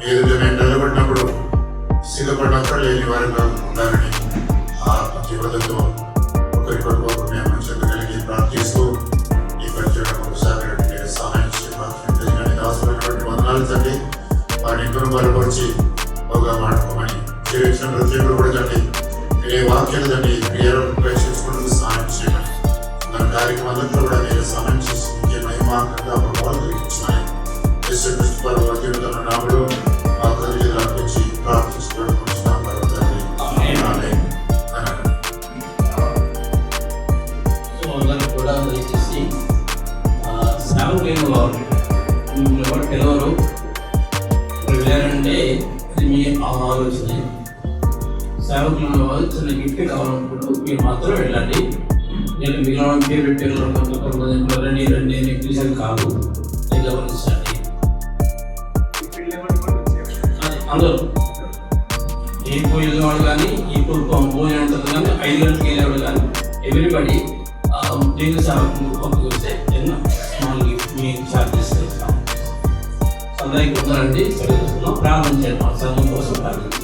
ఏదైతే మేము నిలబడినప్పుడు సిద్ధపడినప్పుడు లేని వారిగా ఉండాలని ఆత్మ జీవితంతో ఒకరికొకరు మేము చెంత కలిగి ప్రార్థిస్తూ ఈ పరిచయం ఒకసారి సహాయం చేయాల్సినటువంటి వందనాలు తండ్రి. వారిని ఇంకొక బలపరిచి బాగా వాడుకోమని చేసిన ప్రత్యేకులు కూడా తండ్రి మీరే వాక్యాలు తండ్రి క్రియలు ప్రేక్షించుకుంటూ సహాయం చేయమని మన కార్యక్రమాలంతా కూడా మీరు సహాయం చేసి ఇంకే మహిమాకంగా ప్రభావాలు కలిగించాలి. తన నాముడు ఆ కలిగి అర్పించి ప్రార్థించుకోవడం కూడా దయచేసి సేవకులు ఎవరు పిలవరు వెళ్ళారంటే అది మీ ఆలోచన. సేవకులు చిన్న గిఫ్ట్ కావాలనుకుంటూ మీరు మాత్రం వెళ్ళండి. నేను మిగిలిన పేరు పెట్టారు రండి రండి నెగ్లిజెంట్ కాదు, గమనించండి. అందరూ ఇప్పుడు వెళ్ళేవాడు కానీ ఇప్పుడు భోజనం ఉంటుంది కానీ 5 గంటలకు వెళ్ళేవాడు కానీ ఎవ్రీబడి దీని సేవకు వస్తే స్మాల్ గిఫ్ట్ మీకు చార్జెస్ ఇస్తాం. అందరికి ఉండాలండి. చదువుతున్నాం, ప్రార్థించండి. మా సంఘం కోసం ప్రార్థించండి.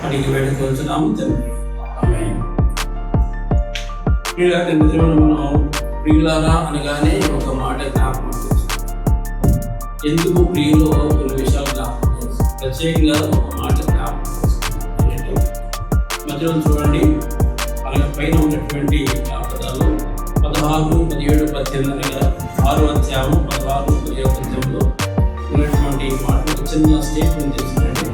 అడిగి పెట్టుకొచ్చున్నాము. మనం ప్రియులారా అనగానే ఒక మాట జ్ఞాపకం చేస్తాం. ఎందుకు ప్రియులో కొన్ని విషయాలు జ్ఞాపకం చేస్తాం. ప్రత్యేకంగా ఒక మాట జ్ఞాపకం చేస్తాం. ఏంటంటే మధ్యలో చూడండి, మనకి పైన ఉన్నటువంటి పదాలు 16, 17, 18 నెల 6వ అధ్యాయం 16, 17వ అధ్యాయంలో ఉన్నటువంటి మాటలు చిన్న స్టేట్మెంట్ చేసిందండి.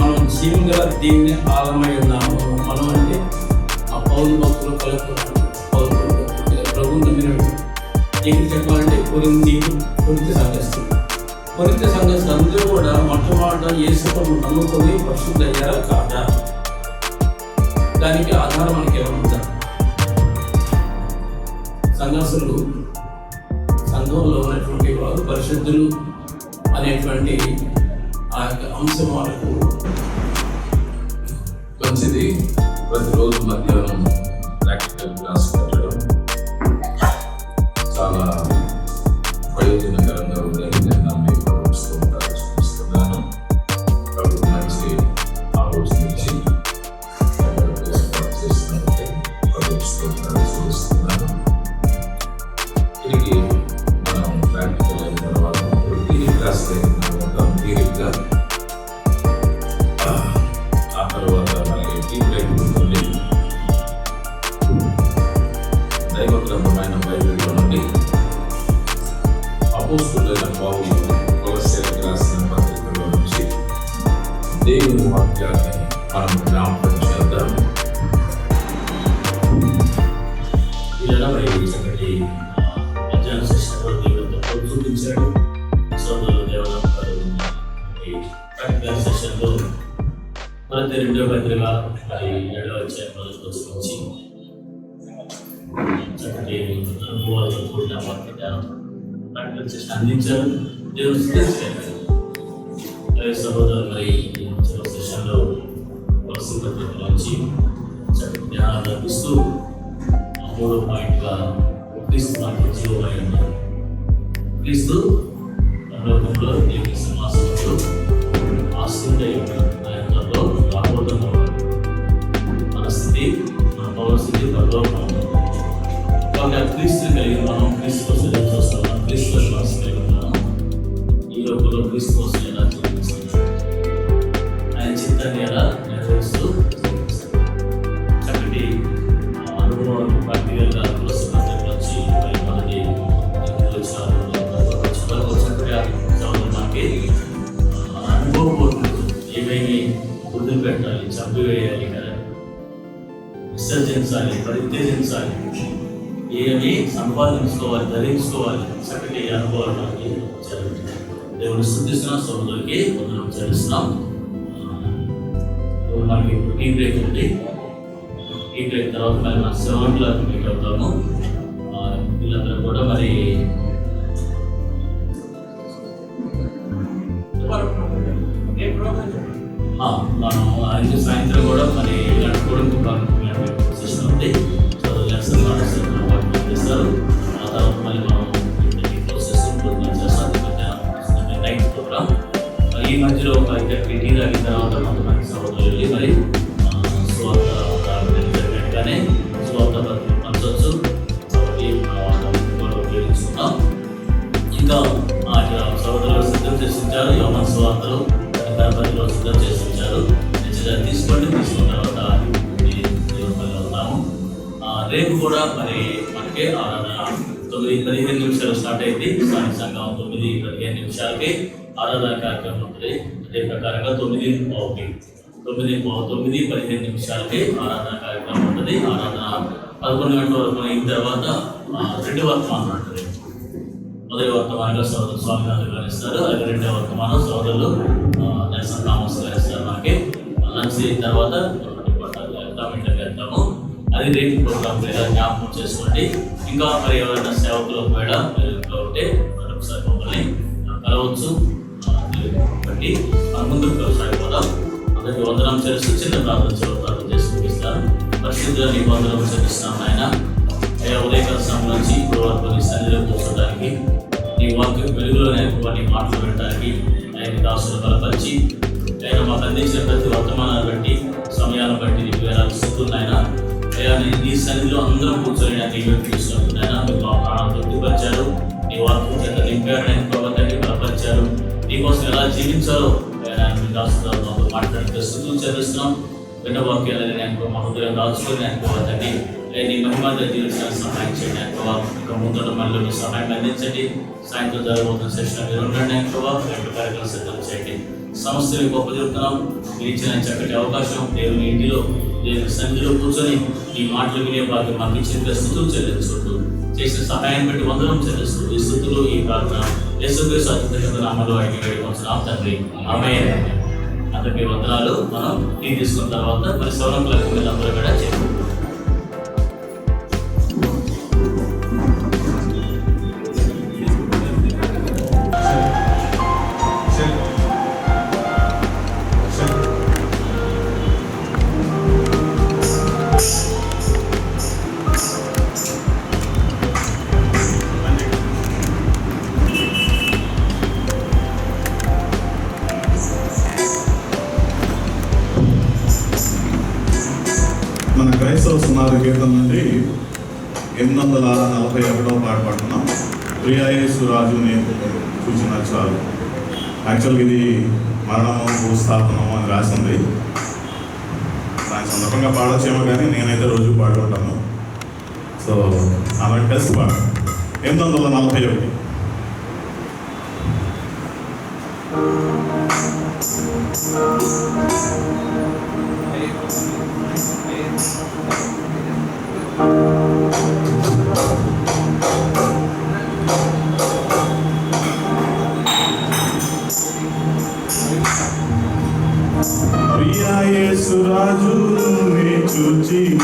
మనం జీవం గల దేవుని ఆలమై ఉన్నాము. మనం అంటే ఆ పౌరు భక్తులు కలుపుకున్నాము. ప్రభువు నమ్మిన ఏంటి చెప్పాలంటే కొరింథీ సంఘస్థులు అందరూ కూడా మొట్టమొదట యేసు ప్రభువు నమ్ముకొని పరిశుద్ధయ్యారా కాదా, దానికి ఆధారం మనకి ఏమన్నా? సంఘస్థులు సంఘంలో ఉన్నటువంటి వారు పరిశుద్ధులు అనేటువంటి ఆ యొక్క అంశం వాళ్ళకు మంచిది. ప్రతిరోజు మధ్యాహ్నం ప్రాక్టికల్ క్లాస్ పెట్టడం చాలా ప్రయోజనకరంగా ఉందని నేను చూస్తున్నాను. కాబట్టి మంచి ఆలోచన ఇచ్చి చేస్తున్నట్టే చూస్తున్నాను. తిరిగి మనం ప్రాక్టికల్ అయిన తర్వాత తిరిగి క్లాస్ అయిన తర్వాత తీరిగ్గా ఆ తర్వాత మనకి ఫీడ్బ్యాక్ ఉంటుంది. దైవ గ్రంథమైన బైబిల్లో నుండి అపోస్తలుడైన పౌలు కొలస్సీయులకు రాసిన పత్రికలో నుంచి దేవుని వాక్యాన్ని మనం జ్ఞాపకం చేద్దాం. ఇలా చక్కటి మధ్యాహ్న శిక్షణ దేవుడు చూపించాడు. సోదరులు దేవదాలు ప్రాక్టికల్ సెషన్లో మొదటి 2వ పత్రిక 7వ అధ్యాయం నుంచి చక్కటి అనుభవాలతో కూడిన వాక్య ప్రాక్టికల్ సెషన్ అందించారు. దేవుడు స్థితించారు. సహోదరులు మరి చివరి సెషన్లో కొలస్సీ పత్రిక నుంచి చక్కటి జ్ఞానాలు లభిస్తూ 3వ పాయింట్గా క్రీస్తు మనకి జీవమై ఉన్నారు. క్రీస్తు పరలోకంలో దేవుని సింహాసనంలో ఆశీర్వదై ఆయనలో రాబోతున్న మన స్థితి, మన పౌరస్థితి పరలోకం. కాబట్టి ఆ క్రీస్తు కలిగి మనం క్రీస్తు కోసం ఎదురు చూస్తున్నాం. క్రీస్తు శ్వాస కలిగి ఉన్నాము. ఈ లోపల క్రీస్తు కోసం ఎలా జీవిస్తున్నాం, ఆయన చిత్తాన్ని ఎలా నెరవేరుస్తూ చక్కటి అనుభవం ప్రాక్టికల్గా కొలస్సీ పత్రిక నుంచి మొదటి చక్కగా చదువు మనకి అనుభవపూర్వకం ఏమేమి వదిలిపెట్టాలి, చంపివేయాలి కదా, విసర్జించాలి, పరిత్యజించాలి, ఏమి సంపాదించుకోవాలి, ధరించుకోవాలి. చక్కటి అనుభవాలు మనకి జరుగుతుంది. దేవుని స్తుతిస్తున్నాం, సోదరులకి వందనం చెల్లిస్తున్నాం. మనకి టీ బ్రేక్ ఉంది. టీ బ్రేక్ తర్వాత మరి మన 7 మీట్ అవుతాము. వీళ్ళందరూ కూడా మరి మనం అన్ని సాయంత్రం కూడా మరి పొడుగు సెషన్ ఉంది. చదువు చేస్తారు. ఆ తర్వాత మళ్ళీ మనం నైట్ ప్రోగ్రామ్. ఈ మధ్యలో ఒక టీ తాగిన తర్వాత కొంతమంది సహోదరులు వెళ్ళి మరి స్వార్థ జరిగినట్టుగానే స్వార్థ పంచవచ్చు. ఉపయోగించుకున్నాం. ఇంకా సహోదరులు సిద్ధం చేసి ఉంచారు. యోహాను సువార్తలు 10 సిద్ధం చేసి ఉంచారు. తీసుకున్న తర్వాత దేవుని ఉన్నాము. రేపు కూడా మరి మనకి ఆరాధన 9:15 నిమిషాలు స్టార్ట్ అయింది. స్థానిక సంఘం 9:15 నిమిషాలకి ఆరాధన కార్యక్రమం ఉంటుంది. అదే ప్రకారంగా 9:15 నిమిషాలకి ఆరాధన కార్యక్రమం ఉంటుంది. ఆరాధన 11 గంటల వరకు అయిన తర్వాత 2వ వర్తమానం ఉంటుంది. మొదటి వర్తమానంలో సోదరులు స్వామినాథులు గారు ఇస్తారు. అలాగే 2వ వర్తమానం సోదరులు నెల్సన్ థామస్ గారు ఇస్తారు. మనకి లంచ్ అయిన తర్వాత వెళ్తాము. అది రేపు ప్రోగ్రామ్ లేదా జ్ఞాపకం చేసుకోండి. ఇంకా మరి ఎవరైనా సేవకులు కూడా ఇంట్లో ఉంటే ఒకసారి మమ్మల్ని కలవచ్చు. బట్టి మన ముందుకు కొనసాగిపోదాం. అందరికీ వందనం చేస్తూ చిన్న ప్రార్థన చేసి ముగిస్తాను. పరిశుద్ధ నీ వందనం చెల్లిస్తున్నాం ఆయన. ఉదయకాల సమయం నుంచి ఇప్పుడు వరకు నీ సన్నిధిలో కూర్చోడానికి, నీ వాక్యం వెలుగులో నీ మాటలు వినడానికి ఆయన దాసులు బలపరిచి ఆయన మాకు అందించిన ప్రతి వర్తమానాన్ని బట్టి, సమయాన్ని బట్టి నీకు వేలాది స్థుతులు ఆయన. నీ సన్నిధిలో అందరం కూర్చొని నాకు ఈవెంట్ తీసుకుంటున్నాయినా. మీరు మా ప్రాణాలు తృప్తిపరిచారు. నీ వాక్యం చేత నింపారు. నేను ప్రభుత్వాన్ని బలపరిచారు. నీకోసం ఎలా జీవించాలో మీ దాసులతో మాట్లాడితే స్థుతులు చెల్లిస్తున్నాం. విన్న వాక్యాలని నేను మా హృదయం దాచుకొని అనుకోవద్దండి. నీ మహిమాతో జీవించడానికి సహాయం చేయండి అనుకోవా. ఇంకా ముందున్న మళ్ళీ మీ సహాయం అందించండి. సాయంత్రం జరగబోతున్న సెషన్ మీరు ఉండండి అనుకోవా. 2 కార్యక్రమాలు సిద్ధం చేయండి. సమస్యలు గొప్ప చెప్తున్నాం. మీరు ఇచ్చిన చక్కటి అవకాశం దేవుని ఇంటిలో దేవుని సన్నిధిలో కూర్చొని ఈ మాటలు వినే భాగ్యం మాకు ఇచ్చిన స్థుతులు చెల్లించుకుంటూ చేసిన సహాయాన్ని బట్టి వందనం చెల్లిస్తూ ఈ స్థుతులు ఈ ప్రార్థన యేసుక్రీస్తు అత్యున్నత నామములో ఆయన వేడుకొంచున్నాం తండ్రి. ఆమేన్. అందరికీ వందనాలు. మనం టీ తీసుకున్న తర్వాత మరి సౌరంగులకు మీరు అందరూ కూడా చేయండి. మన క్రైస్తవ సుమారు గీతం నుండి 841 పాట పాడుతున్నాం. ప్రియాయేసు రాజు నేను చూసిన చాలు. యాక్చువల్గా ఇది మరణము భూస్థాపనము అని రాసింది. దాని సందర్భంగా పాడొచ్చేమో కానీ నేనైతే రోజు పాడుకుంటాను. సో ఆమె కలిసి పాడ 841. ప్రియాయేసు రాజు నే చూచిన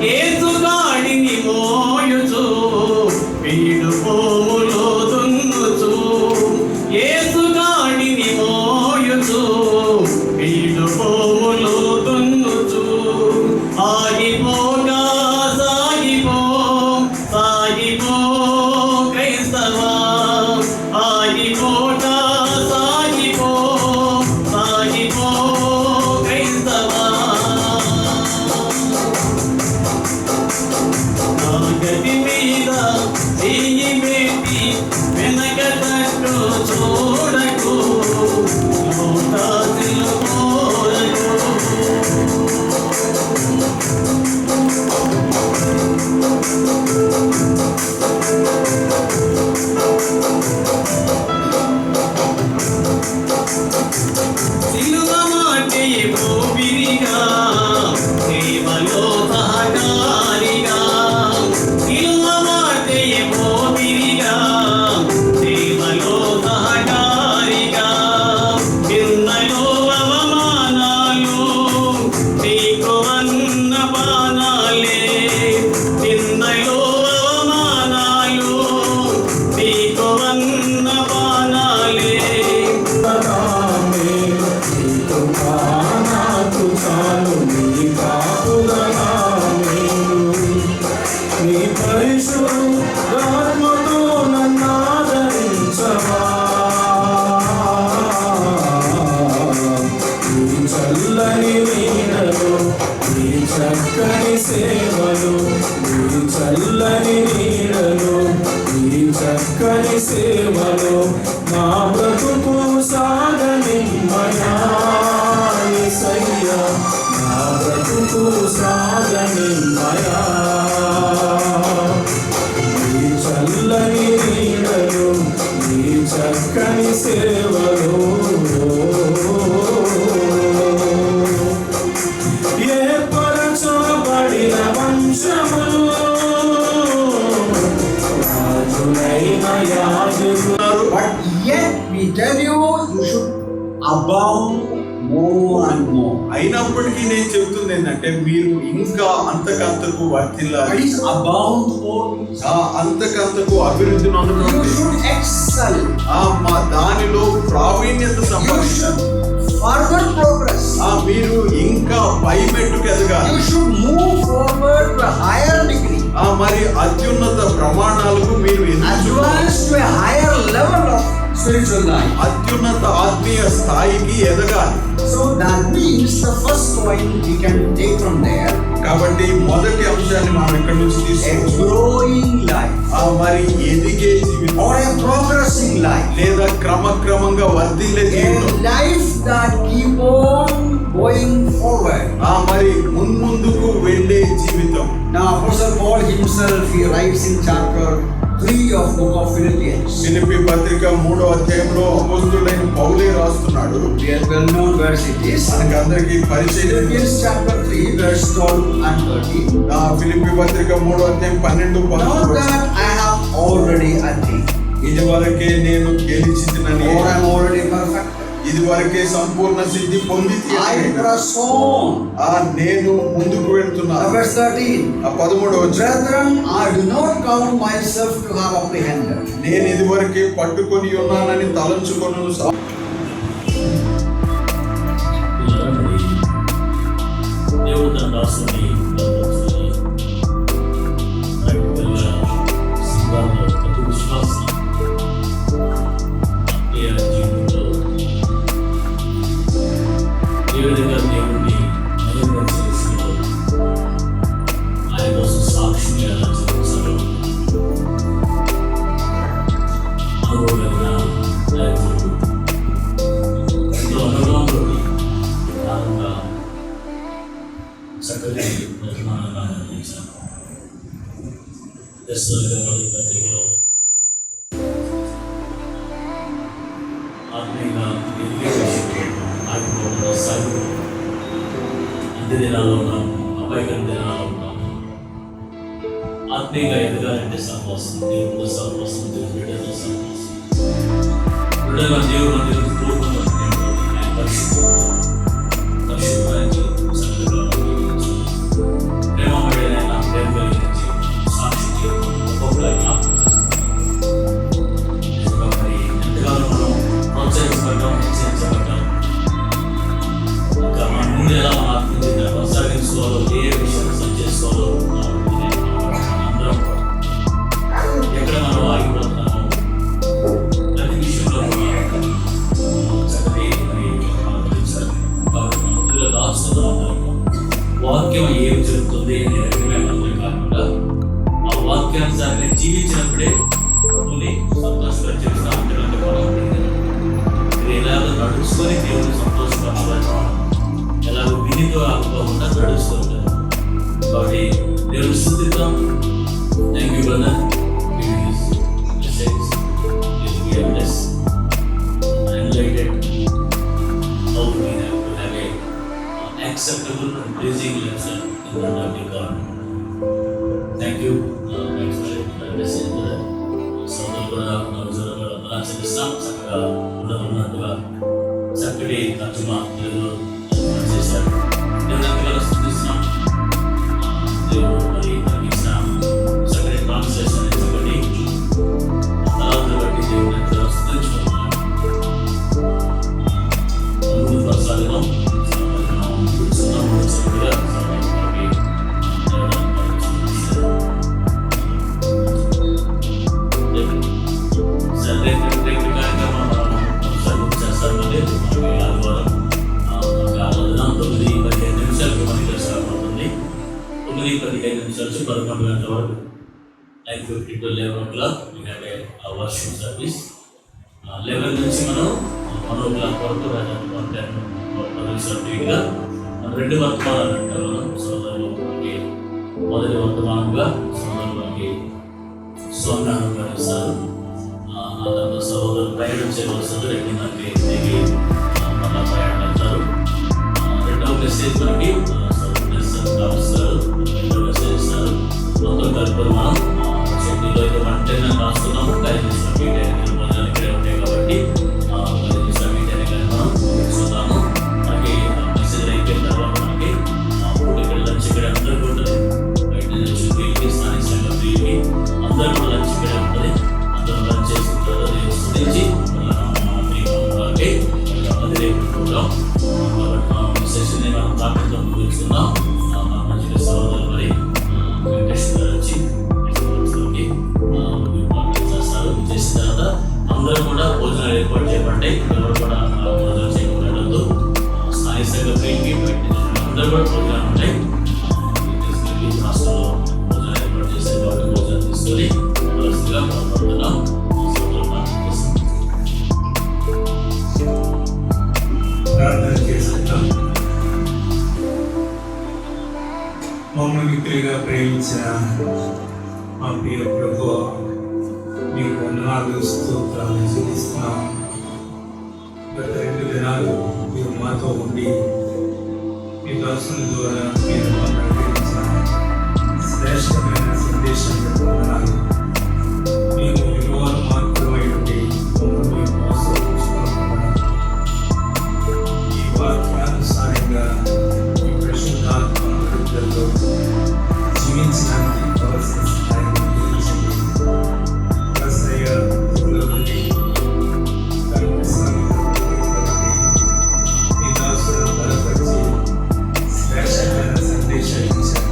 ఏసుగాడిని మోయుచు వీడు పోములో దున్నుచు. ఏసుగాడిని మోయుచు వీడు పోములో దున్నుచు. ఆగిపోగా సాగిపో సాగిపో క్రైస్తవా. ఆగిపోగా సాగిపో సాగిపో క్రైస్తవా. గది మీద చెయ్యి పెట్టి వెనకటట్టు చూడకు. లోకాసులు కోరకు. సిలువ మాటే ఊపిరిగా సేవలో సహకారిగా. సిలువ మాటే ఊపిరిగా సేవలో సహకారిగా. నిన్నలో అవమానాలు నీకు అన్న పానాలే. నిన్నలో అవమానాలు నీకు అన్న పానాలే. నాకు చాలు నీ కాపుదలా మేలు. నీ పరిశుద్ధాత్మతో నన్ను ఆదరించవా. నీ చల్లని నీడలో నీ చక్కని సేవలు. నీ చల్లని నీడలో నీ చక్కని సేవలు. నా బ్రతుకు సాగనిమ్మయా యేసయ్యా. నా బ్రతుకు సాగనిమ్మయా. నీ చల్లని నీడలు నీ చక్కని సేవలు. abound more and more. అయినప్పటికీ నేను చెబుతుంది ఏంటంటే మీరు ఇంకా అంతకంతకు వర్తిల్లాలి. What is abound more? అంతకంతకు అభివృద్ధి నొందడం. You should excel. దానిలో ప్రావీణ్యత సంపాదించాలి. Further progress. మీరు ఇంకా పై మెట్టుకు ఎదగాలి. You should move forward to a higher degree. మరి అత్యున్నత ప్రమాణాలకు మీరు advance to a higher level of spiritual life. అత్యున్నత ఆత్మీయ స్థాయికి ఎదగాలి. So that means the first point we can take from there. కాబట్టి మొదటి అంశాన్ని మనం ఇక్కడ నుంచి తీసుకోవచ్చు. Growing life. మరి ఎదిగే జీవితం. Or a progressing life. లేదా క్రమక్రమంగా వర్ధిల్లే జీవితం. A life that keep on going forward. మరి ముందుకు వెళ్ళే జీవితం. Now Apostle Paul himself, he writes in chapter 3 of book of Philippians. Philippi పత్రిక 3వ అధ్యాయంలో అపోస్తలుడైన పౌలే రాస్తున్నాడు. Well known verse it is. మనకి అందరికీ పరిచయం. Philippians chapter 3 verse 12 and 13. Philippi పత్రిక 3వ అధ్యాయం 12 Not that I have already attained. ఇది వరకే నేను గెలిచితినని. Or I am already perfect. ఇది వరకే సంపూర్ణ సిద్ధి పొంది I press on. నేను ముందుకు వెళ్తున్నాను. Verse 13. 13వ Brethren, I do not count myself to have apprehended. నేను ఇది వరకే పట్టుకొని ఉన్నానని తలంచుకొను. దేవుడు తన దాసుని ప్రతి విశ్వాసం జీవితంలో ఏ విధంగా దేవుడిని మహిమపరిచేస్తూ ఆయన కోసం సాక్షిని ఎలా చూపిస్తారో అనుభవంగా ఎంతో అనుభవంలో కారణంగా చక్కటి నిర్మాణంగా నిర్మించాను. మొదటి పత్రికలో ఆత్మీయంగా ఎదిగే విషయంలో ఆగిపోకుండా సాగు అన్ని దినాల్లో ఉన్నాము, అపాయకర దినాల్లో ఉన్నాము. ఆత్మీయంగా ఎదగాలంటే సహవాసం, దేవుడితో సహవాసం, దేవుడి బిడ్డతో సహవాసం. బిడ్డగా దేవుడు దేవుడికి పూర్వంగా ఆయన పరిశుద్ధమైన ప్రేమమైన ప్రేమ కలిగిన సాక్షి ఒక్కొక్కలా జ్ఞాపకం చేస్తాం. మరి ఎంతకాలం మనం ప్రోత్సహించబడ్డాం, హెచ్చరించబడ్డాం. ఇంకా మన ముందు ఎలా మన ఆత్మీయత కొనసాగించుకోవాలో, ఏ విషయాన్ని సరి చేసుకోవాలో అందరం ఎక్కడ మనం ఆగిపోతున్నామో ప్రతి విషయంలో చక్కటి మనం తెలుసాలి. కాబట్టి మన ముందులో దాచుకుందాం. వాక్యం ఏమి చెబుతుంది అని అభిప్రాయం కాకుండా ఆ వాక్యానుసారంగా జీవించినప్పుడే ప్రభుని సంతోషపరిచేస్తా ఉంటే మనం ఎలాగ నడుచుకొని దేవుని సంతోషపరచాలి, ఎలాగో వినితో ఆగకుండా నడుచుకుంటారు. కాబట్టి దేవుని స్తుతిద్దాం. Thank you brother. Acceptable and pleasing yourself in the love of God. Thank you. Thanks for the message. సోదరులు కూడా నలుగురు ఆచరిస్తాం. చక్కగా ఉన్నట్టుగా చక్కటి తర్జుమా తెలుగులో చేశారు. దేవుడు ఎంతగానో స్తుతిస్తున్నాం. దేవుడు మరి తగ్గించిన చక్కటి ట్రాన్స్లేషన్ చక్కటి తలాంతులు బట్టి దేవుడు ఎంతగానో స్తుతించుకుంటున్నాం. ముందు కొనసాగుదాం. నుంచి 11 గంటల వరకు 9:50 to 11 o'clock we have a worship service. 11 నుంచి మనం 1 o'clock వరకు 10 రెండు వర్తమానాలు అంటారు మనం. సోదరులకి మొదటి వర్తమానంగా సోదరులకి సోమనాథం గారు ఇస్తారు. ఆ తర్వాత సోదరులు ప్రయాణం చేయవలసింది రెండున్నరకి దిగి మళ్ళా ప్రయాణం వెళ్తారు. రెండవ మెసేజ్ మనకి రాస్తారు, రెండవ మెసేజ్ ఇస్తారు. మొత్తం కలుపుకొని మనం షెడ్యూల్లో అయితే 110 రాస్తున్నాము. 5 నిమిషాలు మీట్ అయిన భోజనాలు ఇక్కడే ఉంటాయి కాబట్టి 5 నిమిషాలు మీట్ అయిన కానీ మనం ప్రోగ్రాం. కాబట్టి సెషన్ మనం టాపిక్తో ముగిస్తున్నాం. మంచి సహోదరు మరి వెంకటేష్ గారు వచ్చి చేస్తారు. చేసిన తర్వాత అందరూ కూడా భోజనాలు ఏర్పాటు చేయబడ్డాయి. ఎవరు కూడా భోజనం చేయకూడదు. స్థానిక సంఘ అందరూ కూడా ప్రోగ్రాం ఉంటాయి. హాస్టల్లో భోజనం ఏర్పాటు చేసే కాబట్టి భోజనం తీసుకొని వలసగా బాధపడుతున్నాం. ప్రార్థన చేసుకుంటాం. మమ్మల్ని మిత్రులుగా ప్రేమించిన మా ప్రియ ప్రభువా, మీకు వందనాలు స్తోత్రాలు చెల్లిస్తున్నాం. గత 2 దినాలు మీరు మాతో ఉండి మీ దర్శనం ద్వారా మీరు మాకు ప్రకటించిన శ్రేష్టమైన సందేశానికి వందనాలు. మేము విలువలు మాత్రమై ఉండి మమ్మల్ని మోసపుచ్చుకోకుండా ఈ వాక్యానుసారంగా ఈ పరిశుద్ధాత్మ అభివృద్ధిలో జీవించడానికి కావాల్సిన సహాయం అందించండి. మీ దాసులను బలపరిచి శ్రేష్టమైన సందేశాలు ఇచ్చారు.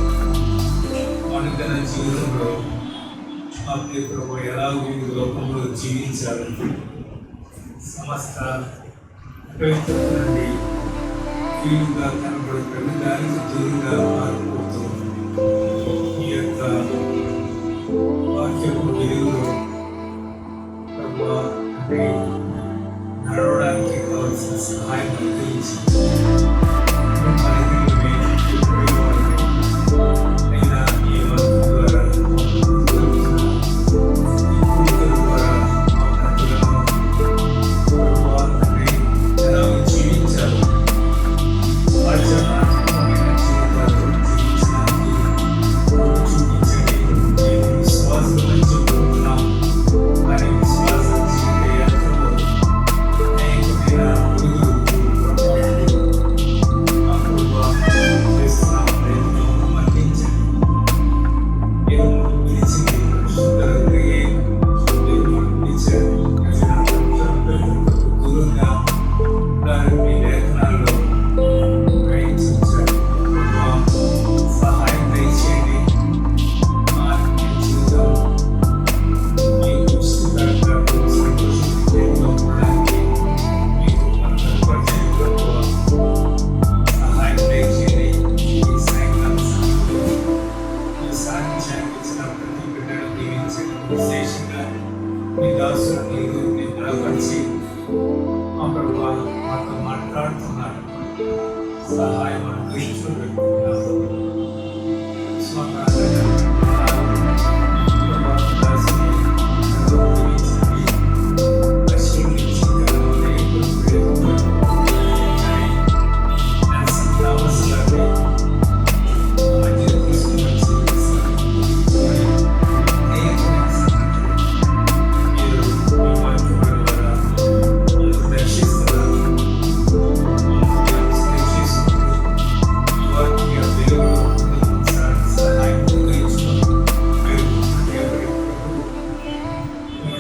అనుదిన జీవితంలో మా ప్రియ ప్రభు ఎలాగో ఈ లోకంలో జీవించాలి, సమస్త అపవిత్రత నుండి కీలుగా కనబడి ప్రతిదానికి దూరంగా మారిపోతూ ఈ యొక్క వాక్యపు వెలుగులో ప్రభువా అంటే నడవడానికి కావాల్సిన సహాయం అందించి అయినా ఈ వాక్యం ద్వారా ఎలా జీవించాలి, ఆచరణాత్మకమైన జీవితాలు జీవించడానికి చూపించండి. మేము విశ్వాసం చెబుతున్నాం, కానీ విశ్వాస జీవిత యాత్రలో అనేకమైన చేస్తున్నాం. ప్రయత్నం మన్నించండి. మేము పిలిచింది పరిశుద్ధులకే దేవుడు పిలిచారు. దూరంగా మీ లేఖనాల్లో గ్రహించారు. సహాయం దయచేయండి. మా ఆత్మీయ జీవితం మీకు పుస్తకంగా సంతోషంగా ఉండడానికి మీకు పరిచయం సహాయం దయచేయండి. ఈ సాయంకాల సమయంలో ఈ సాధించడానికి ఇచ్చిన ప్రతి బిడ్డను దీవించండి. విశేషంగా మీ దాసులను ఎదురుని బలపరిచి మా ప్రభువా మాతో మాట్లాడుతున్నారు. సహాయం దృష్టిలో పెట్టుకున్నారు.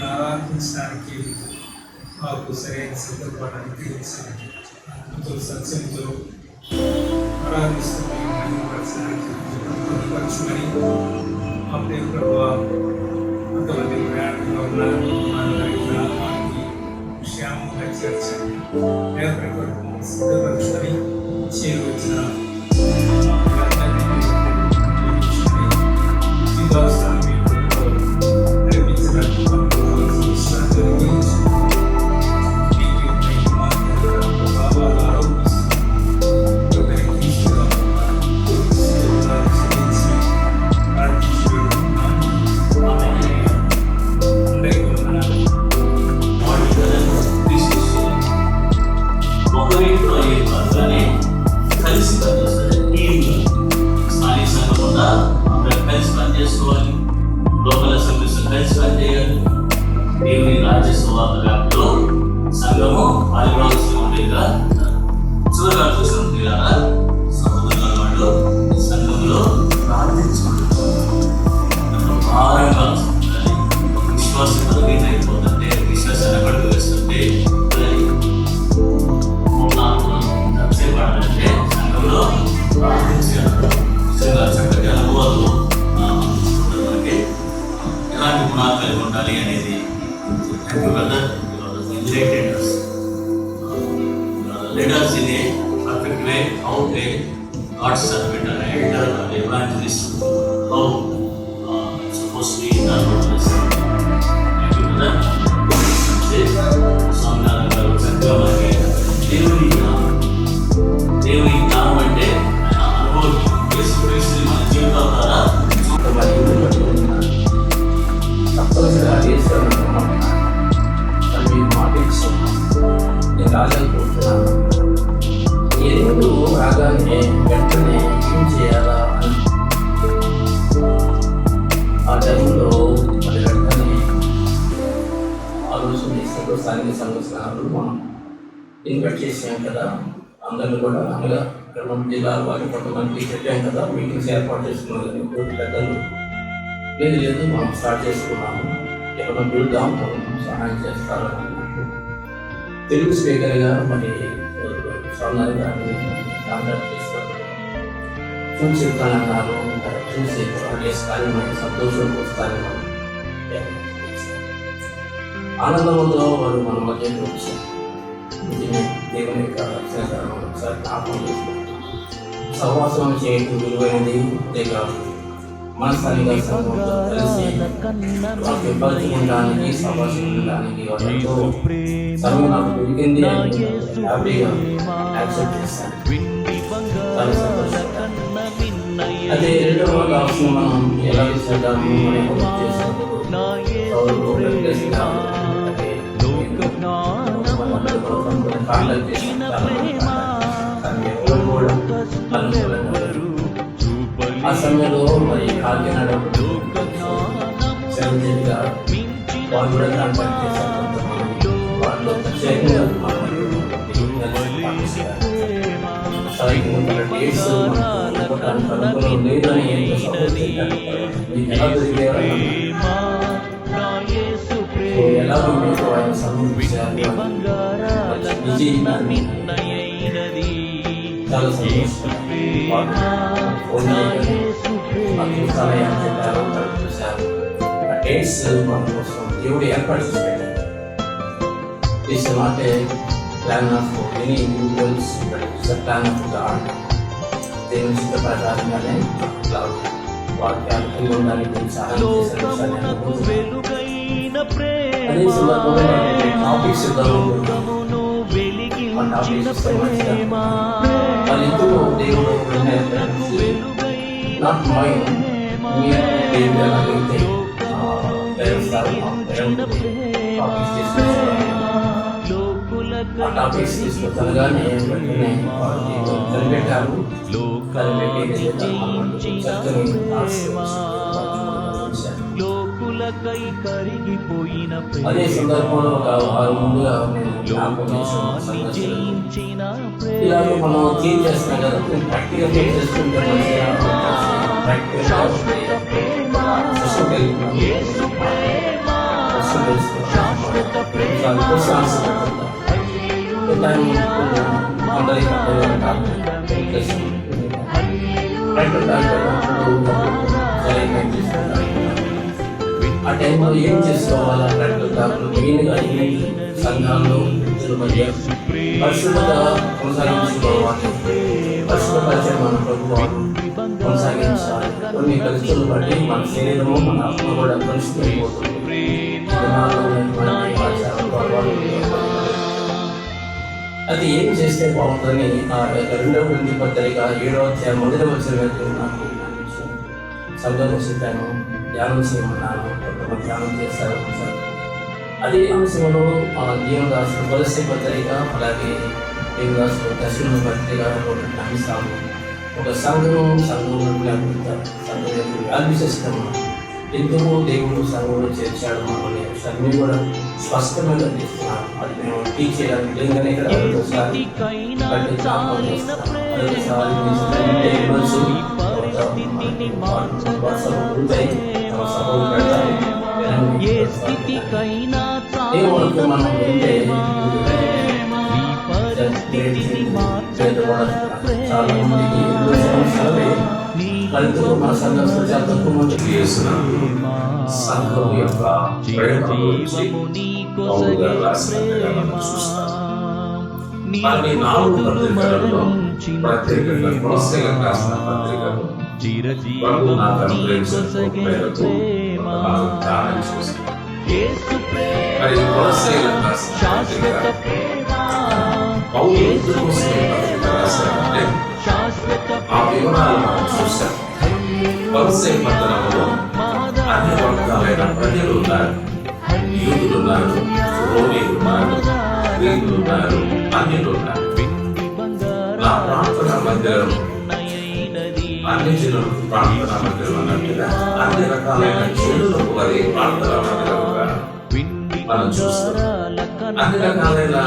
ఆరాధించడానికి మాకు సరైన సందర్భాన్ని తీర్చండి. ఆత్మతో సత్యంతో ఆరాధిస్తూ మేము మహిమపరచడానికి పొందుపరచుమని మా ప్రియ ప్రభువా, అంతమంది ప్రయాణంగా ఉన్నారు. వారి గ్రామానికి క్షేమంగా చేర్చండి. రేపటి కొరకు సిద్ధపరచుమని చేరువచ్చిన ఈ దోషాన్ని మీ ప్రభుత్వం నిర్మించడానికి విశ్రాంతి గురించి మీకు ప్రభావాలు ఆరోపిస్తూ ఒకరింట్లో ఏర్పడగానే కలిసి పనిచేస్తారు. టీమ్గా స్థానిక సంఘం ఉందా, అందరూ కలిసి పనిచేసుకోవాలి. లోకల్ అసెంబ్లీస్ కలిసి పనిచేయాలి. దేవుని రాజ్యసభ వ్యాప్తిలో సంఘము పాల్గొనవలసి ఉండేదిగా చివరిగా చూసినట్టు కదా సహోదరుల వాళ్ళు సంఘంలో ప్రార్థించుకుంటున్నారు. భారంగా విశ్వాసం కలిగిపోతుంటే విశ్వాసాన్ని అక్కడికి వేస్తుంటే 3-4 let us in a perfect way how a God's servant or elder or evangelist how supposed to be in our lives. Thank you, brother. Swaminathan గారు చక్కగా మనకి దేవుని నామం అంటే ఆయన అనుభవం యేసుక్రీస్తుని మన జీవితాల ద్వారా తప్పనిసరిగా చేస్తాను మాటిస్తున్నాను. నేను రాజనుకుంటున్నాను. ఎరువులు రాగానే వెంటనే ఏం చేయాలా అని ఆ టైంలో మరి వెంటనే ఆలోచన చేసినప్పుడు స్థానిక సంఘటనలు మనం ఇన్వైట్ చేసాం కదా, అందరినీ కూడా అనగా ఇక్కడ మన జిల్లాలో వారికి కొంతమందికి చెప్పాం కదా, మీటింగ్స్ ఏర్పాటు చేసుకున్నాం కదా, పెద్దలు లేదు మనం స్టార్ట్ చేసుకున్నాము, ఎవరైనా పిలుద్దాం, సహాయం చేస్తారు. తెలుగు స్పీకర్గా మరి స్వామి గారిని కాంటాక్ట్ చేస్తారు. చూసి చెప్తానన్నారు, చూసి కానీ మనకి సంతోషం వస్తాను. ఆనందంతో వారు మన మధ్యలో వచ్చారు. దేవుని యొక్క ఒకసారి జ్ఞాపకం చేసుకుంటాం. సహవాసం చేయటం విలువైనది అంతే కాదు, మన స్థానిక సంఘంతో కలిసి వారికి పరిచయించడానికి సహవాసించడానికి వాళ్ళతో సమయం నాకు దొరికింది హ్యాపీగా యాక్సెప్ట్ చేస్తాను. చాలా సంతోషంగా. అదే రెండవ ఆప్షన్ మనం ఎలా చేద్దాము అనే ఉద్దేశంతో ఆ సమయంలో మరి కాకినాడ చిరంజీవిగా వాళ్ళు కూడా కాంటాక్ట్ చేశారు. వాళ్ళు ప్రత్యేకంగా డేట్స్ లేదని ఎలా దొరికేవారు, ఎలా మీకు ఆయన సమర్పించారు. చాలా సంతోషం. చూశారు ఆ డేట్స్ మన కోసం దేవుడు ఏర్పాటు చేశాడు. This is not a plan of any individuals, but it's a plan of God. దేవుని చిత్త ప్రకారంగానే వాక్యాలు ఉండడానికి సహాయం చేశారు. అదే సందర్భంలో టాపిక్స్ వాళ్ళిద్దరూ దేవుడు నాట్ మైండ్ దేవుడు ఎలాగైతే ఆ టాపిక్స్ తీసుకొనగానే వెంటనే కనిపెట్టారు. అదే సందర్భంలో ఒక 6 ముందుగా ఇలాగే మనం క్లీన్ చేస్తున్నాం కదా, ప్రాక్టికల్ చేసుకుంటే ఆ టైంలో ఏం చేసుకోవాలా, మెయిన్గా సంఘాల్లో మధ్య పరిశుభ్రత కొనసాగించుకోవాలి, పరిశుభ్రపరిచయం మన ప్రభుత్వాలు కొనసాగించాలి. కొన్ని పరిస్థితులు బట్టి మన శరీరము మన ఆత్మ కూడా పరిశుభ్రైపోతుంది. అది ఏం చేస్తే బాగుంటుందని ఆ 2వ గ్రంథి పత్రిక 7వ అధ్యాయం 1వ వచనం నాకు సందర్భం చెప్పాను, ధ్యానం చేయమన్నాను. కొంతమంది ధ్యానం చేస్తారు. అదే అంశంలో జీవనదాసు తులసి పత్రిక, అలాగే జీవనదాసు దశమ పత్రిక అంశాలు ఒక సంఘం వాల్యూ సిస్టమ్ ఎందుకు దేవుడు సంఘంలో చేర్చాడు అనే విషయాన్ని కూడా స్పష్టంగా తీస్తున్నాను. అది మేము టీచ్ చేయడానికి లేదని ఇక్కడ ఒకసారి మనం వింటే చాలా మందికి ఫలితంలో మన సంఘం చాలా తక్కువ మందికి సంఘం యొక్క మరి 4 పత్రికలలో ప్రత్యేకంగా కొలస్సీలకు రాసిన పత్రికలు ప్రభు నాకు అనుగ్రహించిన కృపకు మనం ధ్యానం చేస్తాం. మరి కొలస్సీలకు రాసిన పత్రిక పౌలు ఎందుకోసం ఈ పత్రిక రాశారంటే ఆ వివరాలు మనం చూస్తాం. కొలస్సీ పట్టణంలో అన్ని వర్గాలైన ప్రజలు ఉన్నారు. యూదులు ఉన్నారు, రోమీలు ఉన్నారు, గ్రీకులు ఉన్నారు, అన్యులు ఉన్నారు. నా ప్రార్థన మందిరం అన్ని జనులకు ప్రార్థనా మందిరం అన్నట్టుగా అన్ని రకాలైన జనులకు అది ప్రార్థనా మందిరంగా మనం చూస్తాం. అన్ని రకాలైన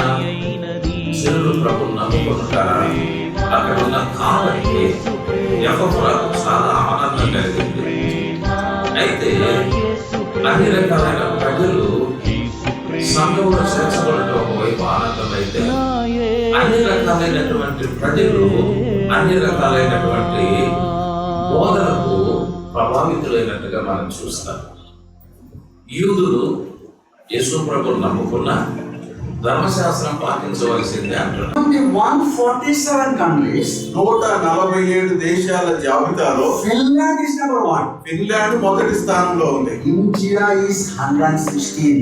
జనులు ప్రభువును నమ్ముకుంటారా? అక్కడ ఉన్న కాబట్టి యెహోవాకు చాలా ఆనందం కలిగింది. అయితే అన్ని రకాలైన ప్రజలు సంఘంలో చేర్చబడటం ఒకవైపు ఆనందం అయితే, అన్ని రకాలైనటువంటి ప్రజలు అన్ని రకాలైనటువంటి బోధనకు ప్రభావితులైనట్టుగా మనం చూస్తాం. యూదులు యేసు ప్రభువును నమ్ముకున్న ధర్మశాస్త్రం పాటించవలసిందే అంటున్నారు. 147 countries, 147 దేశాల జాబితాలో Finland is number 1. ఫిన్లాండ్ మొదటి స్థానంలో ఉంది. India is 116.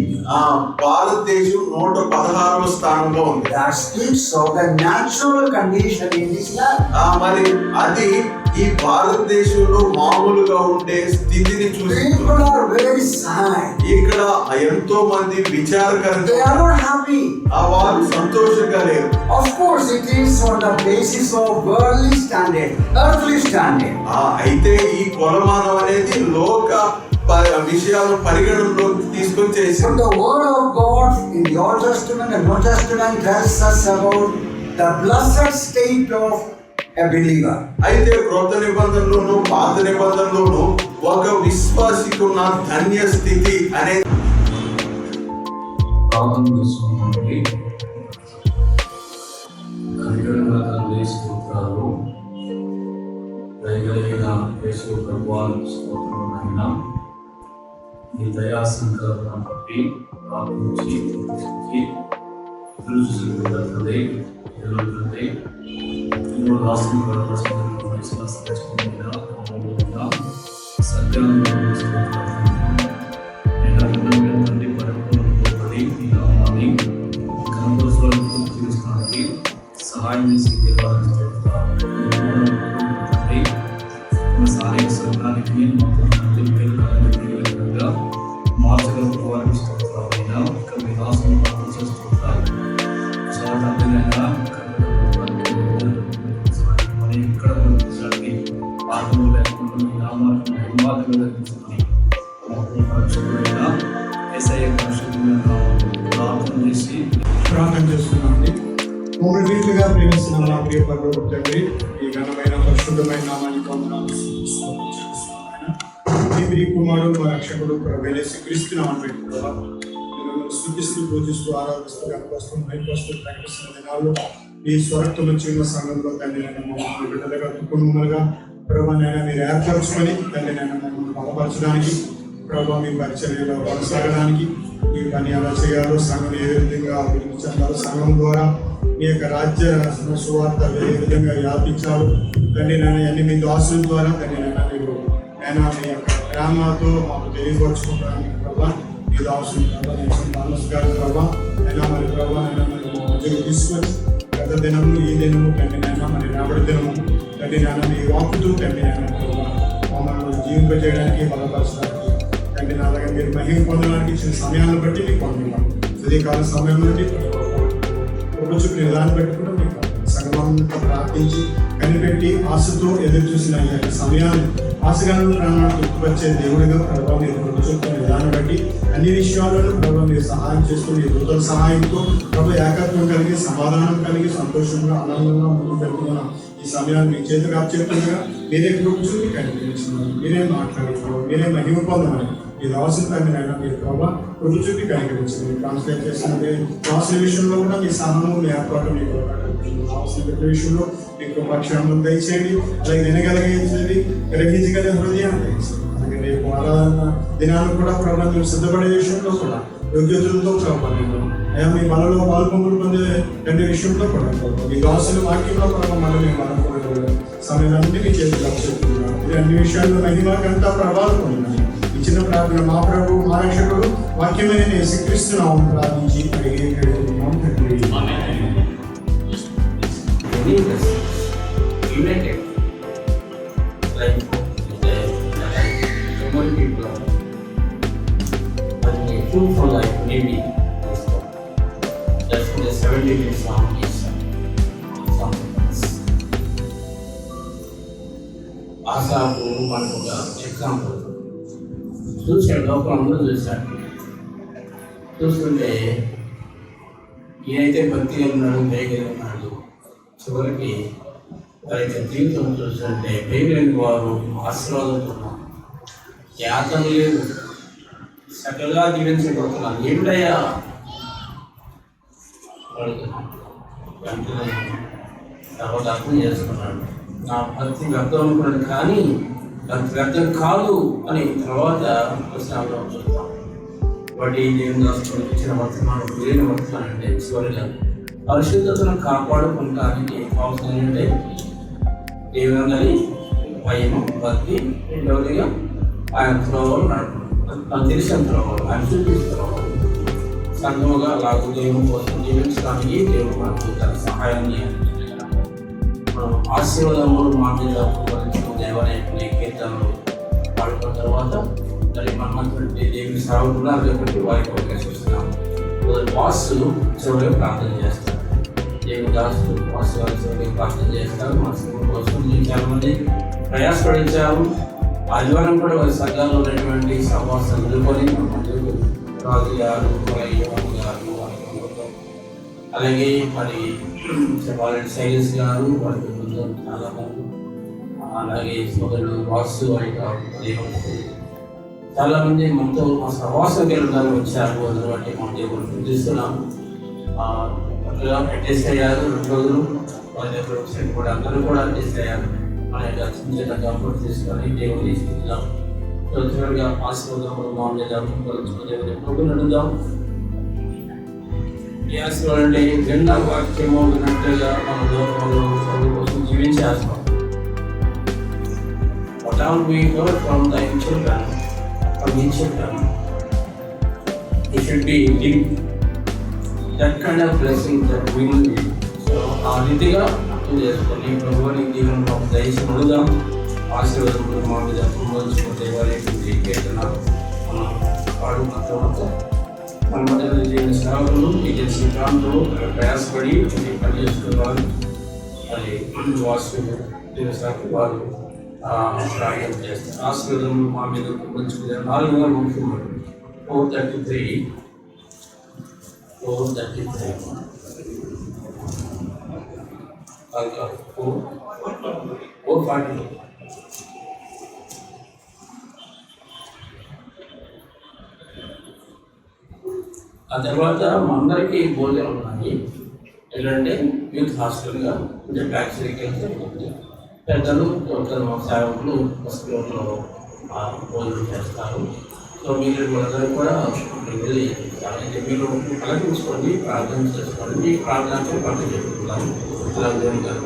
భారతదేశం 116వ స్థానంలో ఉంది. That speaks of the natural condition in this land. మరి అది ఈ భారతదేశంలో మామూలుగా ఉండే స్థితిని చూసి People are very sad. ఇక్కడ ఎంతో మంది They విచారకరంగా are not happy. వారు సంతోషంగా లేరు. Of course, it is on the basis of worldly standard, earthly standard. అయితే ఈ కొలమానం అనేది లోక విషయాలను పరిగణనలోకి తీసుకొని చేసి But the word of God in the Old Testament and New Testament tells us about the blessed state of a believer. అయితే క్రొత్త నిబంధనలోను పాత నిబంధనలోను ఒక విశ్వాసికి ఉన్న ధన్య స్థితి అనేది ప్రార్థన చేసుకున్నటువంటి కనికరంగా తండ్రి స్తోత్రాలు. దయగలిగిన యేసు ప్రభువానికి స్తోత్రములైనా ఈ దయా సంకల్పం బట్టి ప్రార్థించి తెలుసుకుంటే ఎదుగుతుంటే ఇందులో రాష్ట్రం తండ్రి పరిపూర్ణపడి ఈ నామాన్ని కనుగోసులకు తీరుస్తున్నది సహాయం చేసి తండ్రి కొనసాగే స్వర్గానికి మాకు మేలు కలగగా మార్చగలకు వారికి స్తోత్రాలైనా ఇక మీ దాసుని స్తోత్రాలు సోదరులైనా మరి ఎక్కడ దొరుకుతుంది పాపము లేకుండా మీ నామానికి మహిమాలు కలిగించుకుని పరిశుభ్రమైన ఎస్ఐ పరిశుభ్రమైన ప్రార్థన చేసి ప్రార్థన చేసుకున్నామండి. మూడు రీతిగా ప్రేమిస్తున్న మా ప్రియ పరలోక తండ్రి, ఈ ఘనమైన పరిశుద్ధమైన నామానికి వందనాలు చెల్లిస్తున్నాను. మీ ప్రియ కుమారుడు మా రక్షకుడు ప్రభువైన యేసుక్రీస్తు నామమున పెట్టుకోవా స్తుతిస్తూ పూజిస్తూ ఆరాధిస్తూ గణపరుస్తూ మహిమపరుస్తూ ప్రకటిస్తున్న దినాల్లో ఈ స్వరక్తులు చిన్న సంఘంలో తండ్రి నన్ను మమ్మల్ని బిడ్డలుగా కుటుంబములుగా ప్రభువైనా మీరు ఏర్పరచుకొని తండ్రి నన్ను మమ్మల్ని బలపరచడానికి ప్రభావ మీ పరిచర్యలో కొనసాగడానికి ఈ పని ఎలా చేయాలో సంఘం ఏ విధంగా అభివృద్ధి చెందాలో సంఘం ద్వారా మీ యొక్క రాజ్య సువార్త ఏ విధంగా వ్యాపించాలో తండ్రి నాన్న అన్ని మీ దాసుల ద్వారా తండ్రి నాన్న మీరు నేను మీ యొక్క ప్రేమతో మాకు తెలియపరచుకుంటాను ప్రభావ మీ దాసులు గారు ప్రభావ అయినా మరి ప్రభావ అయినా మరి మధ్యలో తీసుకొని గత దినము ఈ దినము తండ్రి నాన్న మరి రాబడి దినము తండ్రి నాన్న మీ వాక్కుతూ తండ్రి నాన్న ప్రభావ మమ్మల్ని జీవింపజేయడానికి బలపరచడానికి తండ్రి నా అలాగే మీరు మహిమ పొందడానికి ఇచ్చిన సమయాన్ని బట్టి మీకు పొందుతాం. ఉదయకాల సమయం నుండి చుట్టూ నిదాన్ని పెట్టుకుంటూ మీకు సంగమంతా ప్రార్థించి కనిపెట్టి ఆశతో ఎదురు చూసిన ఈ యొక్క సమయాన్ని ఆశగాలను ప్రాణాలు తృప్తిపరిచే దేవుడిగా ప్రభావ మీరు చుట్టూ నిదాన్ని బట్టి అన్ని విషయాలను ప్రభావ మీరు సహాయం చేస్తూ మీ వృద్ధుల సహాయంతో ప్రభావ ఏకత్వం కలిగి సమాధానం కలిగి సంతోషంగా ఆనందంగా ముందుకు పెట్టుకున్న ఈ సమయాన్ని మీ చేతికి అప్పచెప్తుండగా మీరే కూర్చుని కనిపించున్నారు, మీరే మాట్లాడుతున్నారు, మీరే మహిమ పొందమని ఇది అవసరం తగ్గినైనా మీరు ప్రభావ రుచి చూపి కనిపించింది. ట్రాన్స్లేట్ చేసిన రాసిన విషయంలో కూడా మీ సహనం మీ ఏర్పాటు మీకు రాసిన విషయంలో మీకు పక్షాలను దయచేయండి, అలాగే వినగలిగించండి, గ్రహించగలిగే హృదయాన్ని దయచేయండి. అలాగే రేపు ఆరాధన దినాలు కూడా ప్రభావం మీరు సిద్ధపడే విషయంలో కూడా యోగ్యతలతో ప్రభావం అయ్యా మీ మనలో పాల్పొందులు పొందే అన్ని విషయంలో కూడా మీ దాసుల వాక్యంలో ప్రభావం మనం మేము మనకు సమయాన్ని మీ చేతికి అప్పచెప్తున్నాం. ఇది అన్ని విషయాల్లో మహిమ గంట ప్రభావం పొందినాయి. ఇచ్చిన ప్రార్థన మా ప్రభు మా రక్షకుడు వాక్యమైన యేసుక్రీస్తునామమున ప్రార్థించి అడిగి వేడుకుంటున్నాం తండ్రి. United, like so many people are having a fruitful life, maybe that's what the 70 song is something else. ఆశాపు మనకు ఒక ఎగ్జాంపుల్ చూశాడు, లోకంలో చూశాడు. చూస్తుంటే ఈయనైతే భక్తిగా ఉన్నాడు, దయగా ఉన్నాడు. చివరికి వారి యొక్క జీవితం చూస్తుంటే పేరులేని వారు ఆశీర్వాదంతో యాత్ర లేదు, చక్కగా దీవించబడుతున్నారు. ఏమిటయ్యా వెంటనే తర్వాత అర్థం చేసుకున్నాడు, నా భక్తి వ్యర్థం అనుకున్నాడు, కానీ భక్తి వ్యర్థం కాదు అని తర్వాత ప్రశ్నలో చూస్తాం. వాటి దేవుని దాసుకుని ఇచ్చిన వర్తమానం లేని వర్తమానం అంటే చివరిగా పరిశుద్ధతను కాపాడుకుంటానికి అవసరం ఏంటంటే దేవుని భయము, భక్తి, రెండవదిగా ఆయన త్రోవలు నడుపు తెలిసిన త్రోవలు, ఆయన చూపిస్తున్నారు. సంఘముగా అలాగే దేవుని కోసం జీవించడానికి దేవుడు మనకు తన సహాయాన్ని ఆశీర్వాదములు మా మీద దేవాలయ కీర్తనలు పాడుకున్న తర్వాత మరి మనటువంటి దేవుని సేవకున్నారు కాబట్టి వారికి అవకాశం ఇస్తున్నాము. వాసు చివరిగా ప్రార్థన చేస్తారు. దేవుని దాసులు వాసు వారి చివరికి ప్రార్థన చేస్తారు. మా సంఘం కోసం చాలా మంది ప్రయాసపడించారు. ఆదివారం కూడా వారి సంఘాల్లో ఉన్నటువంటి సహవాసం ఎదుర్కొని రాజు గారు, యువన్ గారు, అలాగే మరి చెప్పాలంటే శైలేష్ గారు, వారికి బృందం చాలా మంది, అలాగే సోదరుడు వాసు వారి చాలా మంది మనతో మా సహవాసం కేంద్రాలు వచ్చారు. అందులో బట్టి మా దేవుడు చూస్తున్నాము. అడ్జస్ట్ అయ్యారు 2 రోజులు వాళ్ళ దగ్గర వచ్చి కూడా అందరూ కూడా అడ్జస్ట్ అయ్యారు. మన యొక్క చిన్న కంఫర్ట్ తీసుకొని దేవుడు తీసుకుందాం. చివరిగా ఆశీర్వాదములు మా మీద దేవుడు నడుద్దాం. ఈ ఆశీర్వాదం అంటే విన్న వాక్యము విన్నట్టుగా మన లోకంలో చదువు కోసం జీవించేస్తాం. What all we heard from the children, from the children, it should be lived. That kind of blessing that we need. So, ఆ రీతిగా అర్థం చేసుకొని ప్రభువుని జీవనంలో దయచేసి అడుగుదాం. ఆశీర్వాదములు మా మీద పొందవలసిన దేవాలయ కీర్తన మనం పాడుకున్న తర్వాత మన మధ్య జీవన సేవకులు ఏజెన్సీ ప్రాంతంలో ప్రయాసపడి పని చేసుకున్నారు. అది వాసు జీవన సేవకులు వారు ప్రార్థన చేస్తారు. ఆశీర్వాదములు మా మీద పొందుకున్నారు. 4వ ముఖ్యము 433 440. ఆ తర్వాత అందరికీ భోజనం ఉన్నాయి. ఏంటంటే యూత్ హాస్టల్గా కొంచెం ఫ్యాక్టరీకి వెళ్తే పెద్దలు సేవకులు స్కూల్లో భోజనం చేస్తారు. సో మీరు అందరూ కూడా వెళ్ళి మీరు అలగించుకోండి, ప్రార్థన చేసుకోండి. మీ ప్రార్థనతో పట్టు చెప్పుకున్నాను. ఇలా దేవుని గారు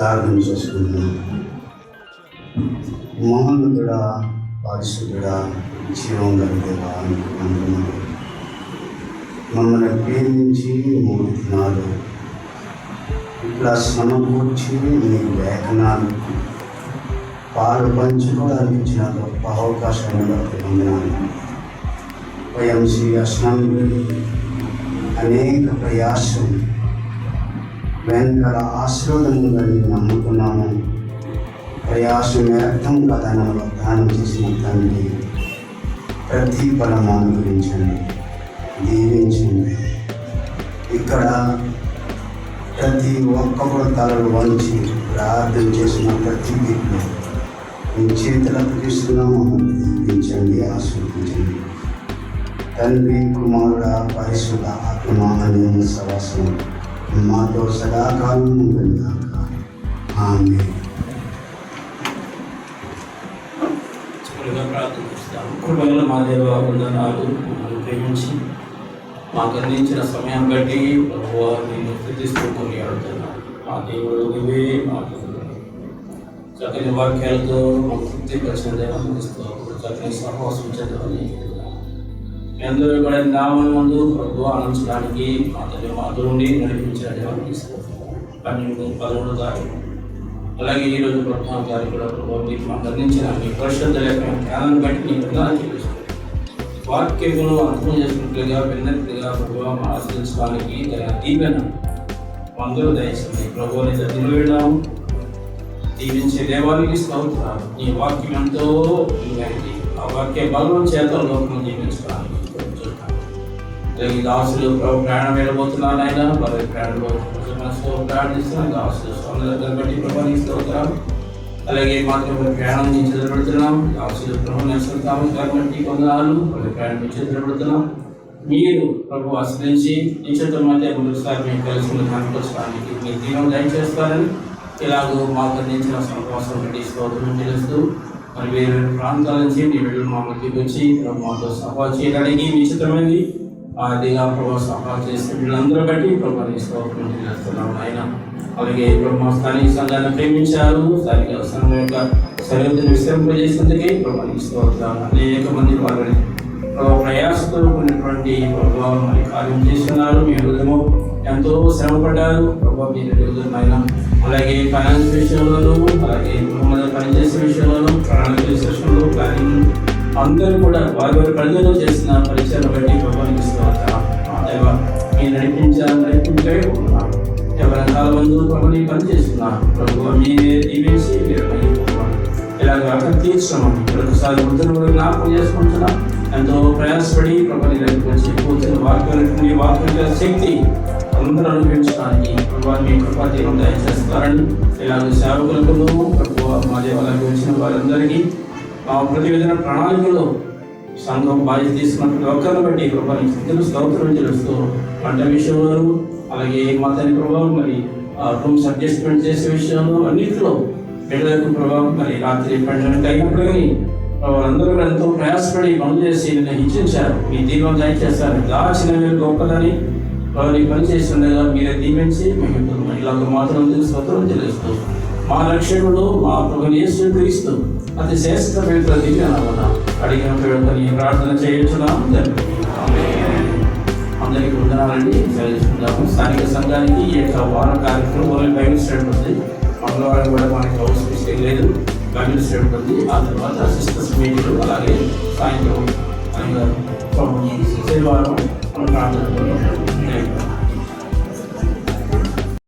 ప్రార్థన చేసుకుంటున్నాం. మహోన్నతుడా, పరిశుద్ధుడా, జీవం కలిగేవా అనుకున్నాను. మమ్మల్ని ప్రేమించి 3 దినాలు ఇట్లా శ్రమ కూర్చి నీ లేఖనాలు పాలు పంచుకోవడానికి ఇచ్చిన గొప్ప అవకాశాన్ని బట్టి పొందినాను. వైఎంసీ అసెంబ్లీ అనేక ప్రయాసం వెనకాల ఆశీర్వాదంగా నమ్ముకున్నాము. ప్రయాసం వ్యర్థం కథను వాగ్దానం చేసిన తండ్రి, ప్రతిఫలం అనుగ్రహించండి, దీవించండి. ఇక్కడ ప్రతి ఒక్కరు తలలు వంచి ప్రార్థన చేసిన ప్రతి వ్యక్తి మీ చేతులకు తీసుకున్నాము. దీవించండి, ఆశీర్వదించండి. తండ్రి, కుమారుడ, పరిశుద్ధ ఆత్మ సవాసం మాతో సదాకాలం ఉంటుందాక. ఆమేన్. ప్రార్థన చేస్తాము. కృపగల మా దేవ, వందనాలు. మమ్మల్ని ప్రేమించి మాకు అందించిన సమయం బట్టి ప్రభువా నేను స్తుతిస్తూ కొనియాడుతున్నాను. మా దేవుడు నువ్వే మాకు చక్కని వాక్యాలతో మాకు తృప్తిపరిచిన దేవాలనిస్తూ చక్కని సహవాసం చెందమని ఎందరో కూడా నామం ముందు ప్రభు ఆనందించడానికి మా తల్లి మాధురుండి నడిపించిన దేవాలనిస్తూ 12-13 తారీఖు అలాగే ఈరోజు ప్రభావం గారు కూడా ప్రభావం మీకు మాకు అందించిన మీ పరిశుద్ధ లేఖన జ్ఞానాన్ని బట్టి మీ ప్రధానం చేస్తున్నాను. వాక్యమును అర్థం చేసుకున్నట్లుగా విన్నట్లుగా ప్రభావం ఆశ్రయించడానికి దీవెన అందరూ దయచేయండి. ప్రభువుని చదివినాము, దీవించే దేవానికి స్తోత్రాలు. నీ వాక్యం ఎంతో విలువైనది. ఆ వాక్య బలం చేత లోకం జీవించడానికి అలాగే దాసులు ప్రభు ప్రయాణం వెళ్ళబోతున్నాను. ఆయన వారి ప్రయాణంలో ప్రార్థిస్తున్నాను. దాసులు స్వామి దగ్గర బట్టి ప్రభానికి స్తోత్రాలు. అలాగే మాత్రం ప్రయాణం నుంచి ఎదురుపెడుతున్నాం. దాసులు ప్రభు నేర్చుకుంటాము కాబట్టి కొందరు వారి ప్రయాణం నుంచి ఎదురుపెడుతున్నాం. మీరు ప్రభు ఆశ్రయించి నిశ్చిత మధ్య మరోసారి మేము కలిసి కనిపించడానికి మీ దీవం దయచేస్తారని ఇలాగూ మాకు అందించిన సంతోషం రెడ్డి స్తోత్రం తెలుస్తూ మరి వేరే ప్రాంతాల నుంచి మీ వీళ్ళు మా మధ్యకి వచ్చి ప్రభు మాతో సభా చేయడానికి నిశ్చితమైంది అదిగా ప్రభావ సభా చేసిన వీళ్ళందరూ బట్టి ప్రభాని స్తోత్రం చేస్తున్నాం ఆయన. అలాగే ప్రభు స్థానిక సంఘాన్ని ప్రేమించారు, స్థానిక సంఘం యొక్క సరిహద్దును విస్తరింపజేసేందుకే ప్రభానికి స్తోత్రాలు. అనేక మంది వారిని ప్రయాసతో ఉన్నటువంటి ప్రభావం మరి కార్యం చేస్తున్నారు. మీ హృదయము ఎంతో శ్రమపడ్డారు ప్రభావ మీరు ఆయన. అలాగే ఫైనాన్స్ విషయంలోనూ, అలాగే గృహంలో పనిచేసే విషయంలోనూ, ప్రణాళిక విషయంలో, ప్లానింగ్ అందరూ కూడా వారి ప్రజలు చేసిన పరిచయం బట్టి ప్రభావితం స్తోత్రాలు. మీరు నడిపించే ఉన్నాను. ఎవరైనా చాలా మంది ప్రభుని పనిచేస్తున్నారు. ప్రభు మీరే దీవించి మీరు ఇలాగ అక్కడ తీర్చమని ఒకసారి ముద్రను కూడా జ్ఞాపకం చేసుకుంటున్నా. ఎంతో ప్రయాసపడి ప్రభుని దగ్గరికి వచ్చి కూర్చొని వాక్య శక్తి అందరూ అనుభవించడానికి ప్రభావ మీ కృపాతీరం దయచేస్తారని ఇలాగ సేవకులకు ప్రభు మా దేవాలయానికి వచ్చిన వారందరికీ మా ప్రతివేదన ప్రణాళికలో సంఘం బాధ్యత తీసుకున్నటువంటి ఒక్కరిని బట్టి ప్రభావం స్థితులు స్తోత్రం తెలుస్తూ పంట విషయంలో, అలాగే మతాని ప్రభావం మరి రూమ్స్ అడ్జస్ట్మెంట్ చేసే విషయంలో అన్నింటిలో బిడ్డలకు ప్రభావం మరి రాత్రి 12 అయినప్పటికీ వాళ్ళందరూ కూడా ఎంతో ప్రయాసపడి పనులు చేసి హెచ్చించారు. మీ దీపం దయచేస్తారు. దాచిన మీరు గొప్పదని వారిని పనిచేస్తుండగా మీరే దీవించి మేము ఇలాగ మాత్రం స్తోత్రం తెలుస్తూ మా రక్షకుడు మా ప్రభుని యేసు క్రీస్తు అతి శ్రేష్టమైన దివ్యనామమున అడిగిన వేడుకొని ప్రార్థన చేయించున్నాం. అందరికీ వందనాలండి. తెలుసుకుందాము. స్థానిక సంఘానికి ఈ యొక్క వార కార్యక్రమం బైబిల్ స్టడీ ఉంది. మంగళవారం కూడా మనకి హౌస్ మిస్టేక్ లేదు, బైబిల్ స్టడీ ఉంది. ఆ తర్వాత సిస్టర్స్ మీటింగ్, అలాగే సాయంత్రం శనివారం మనం ప్రార్థన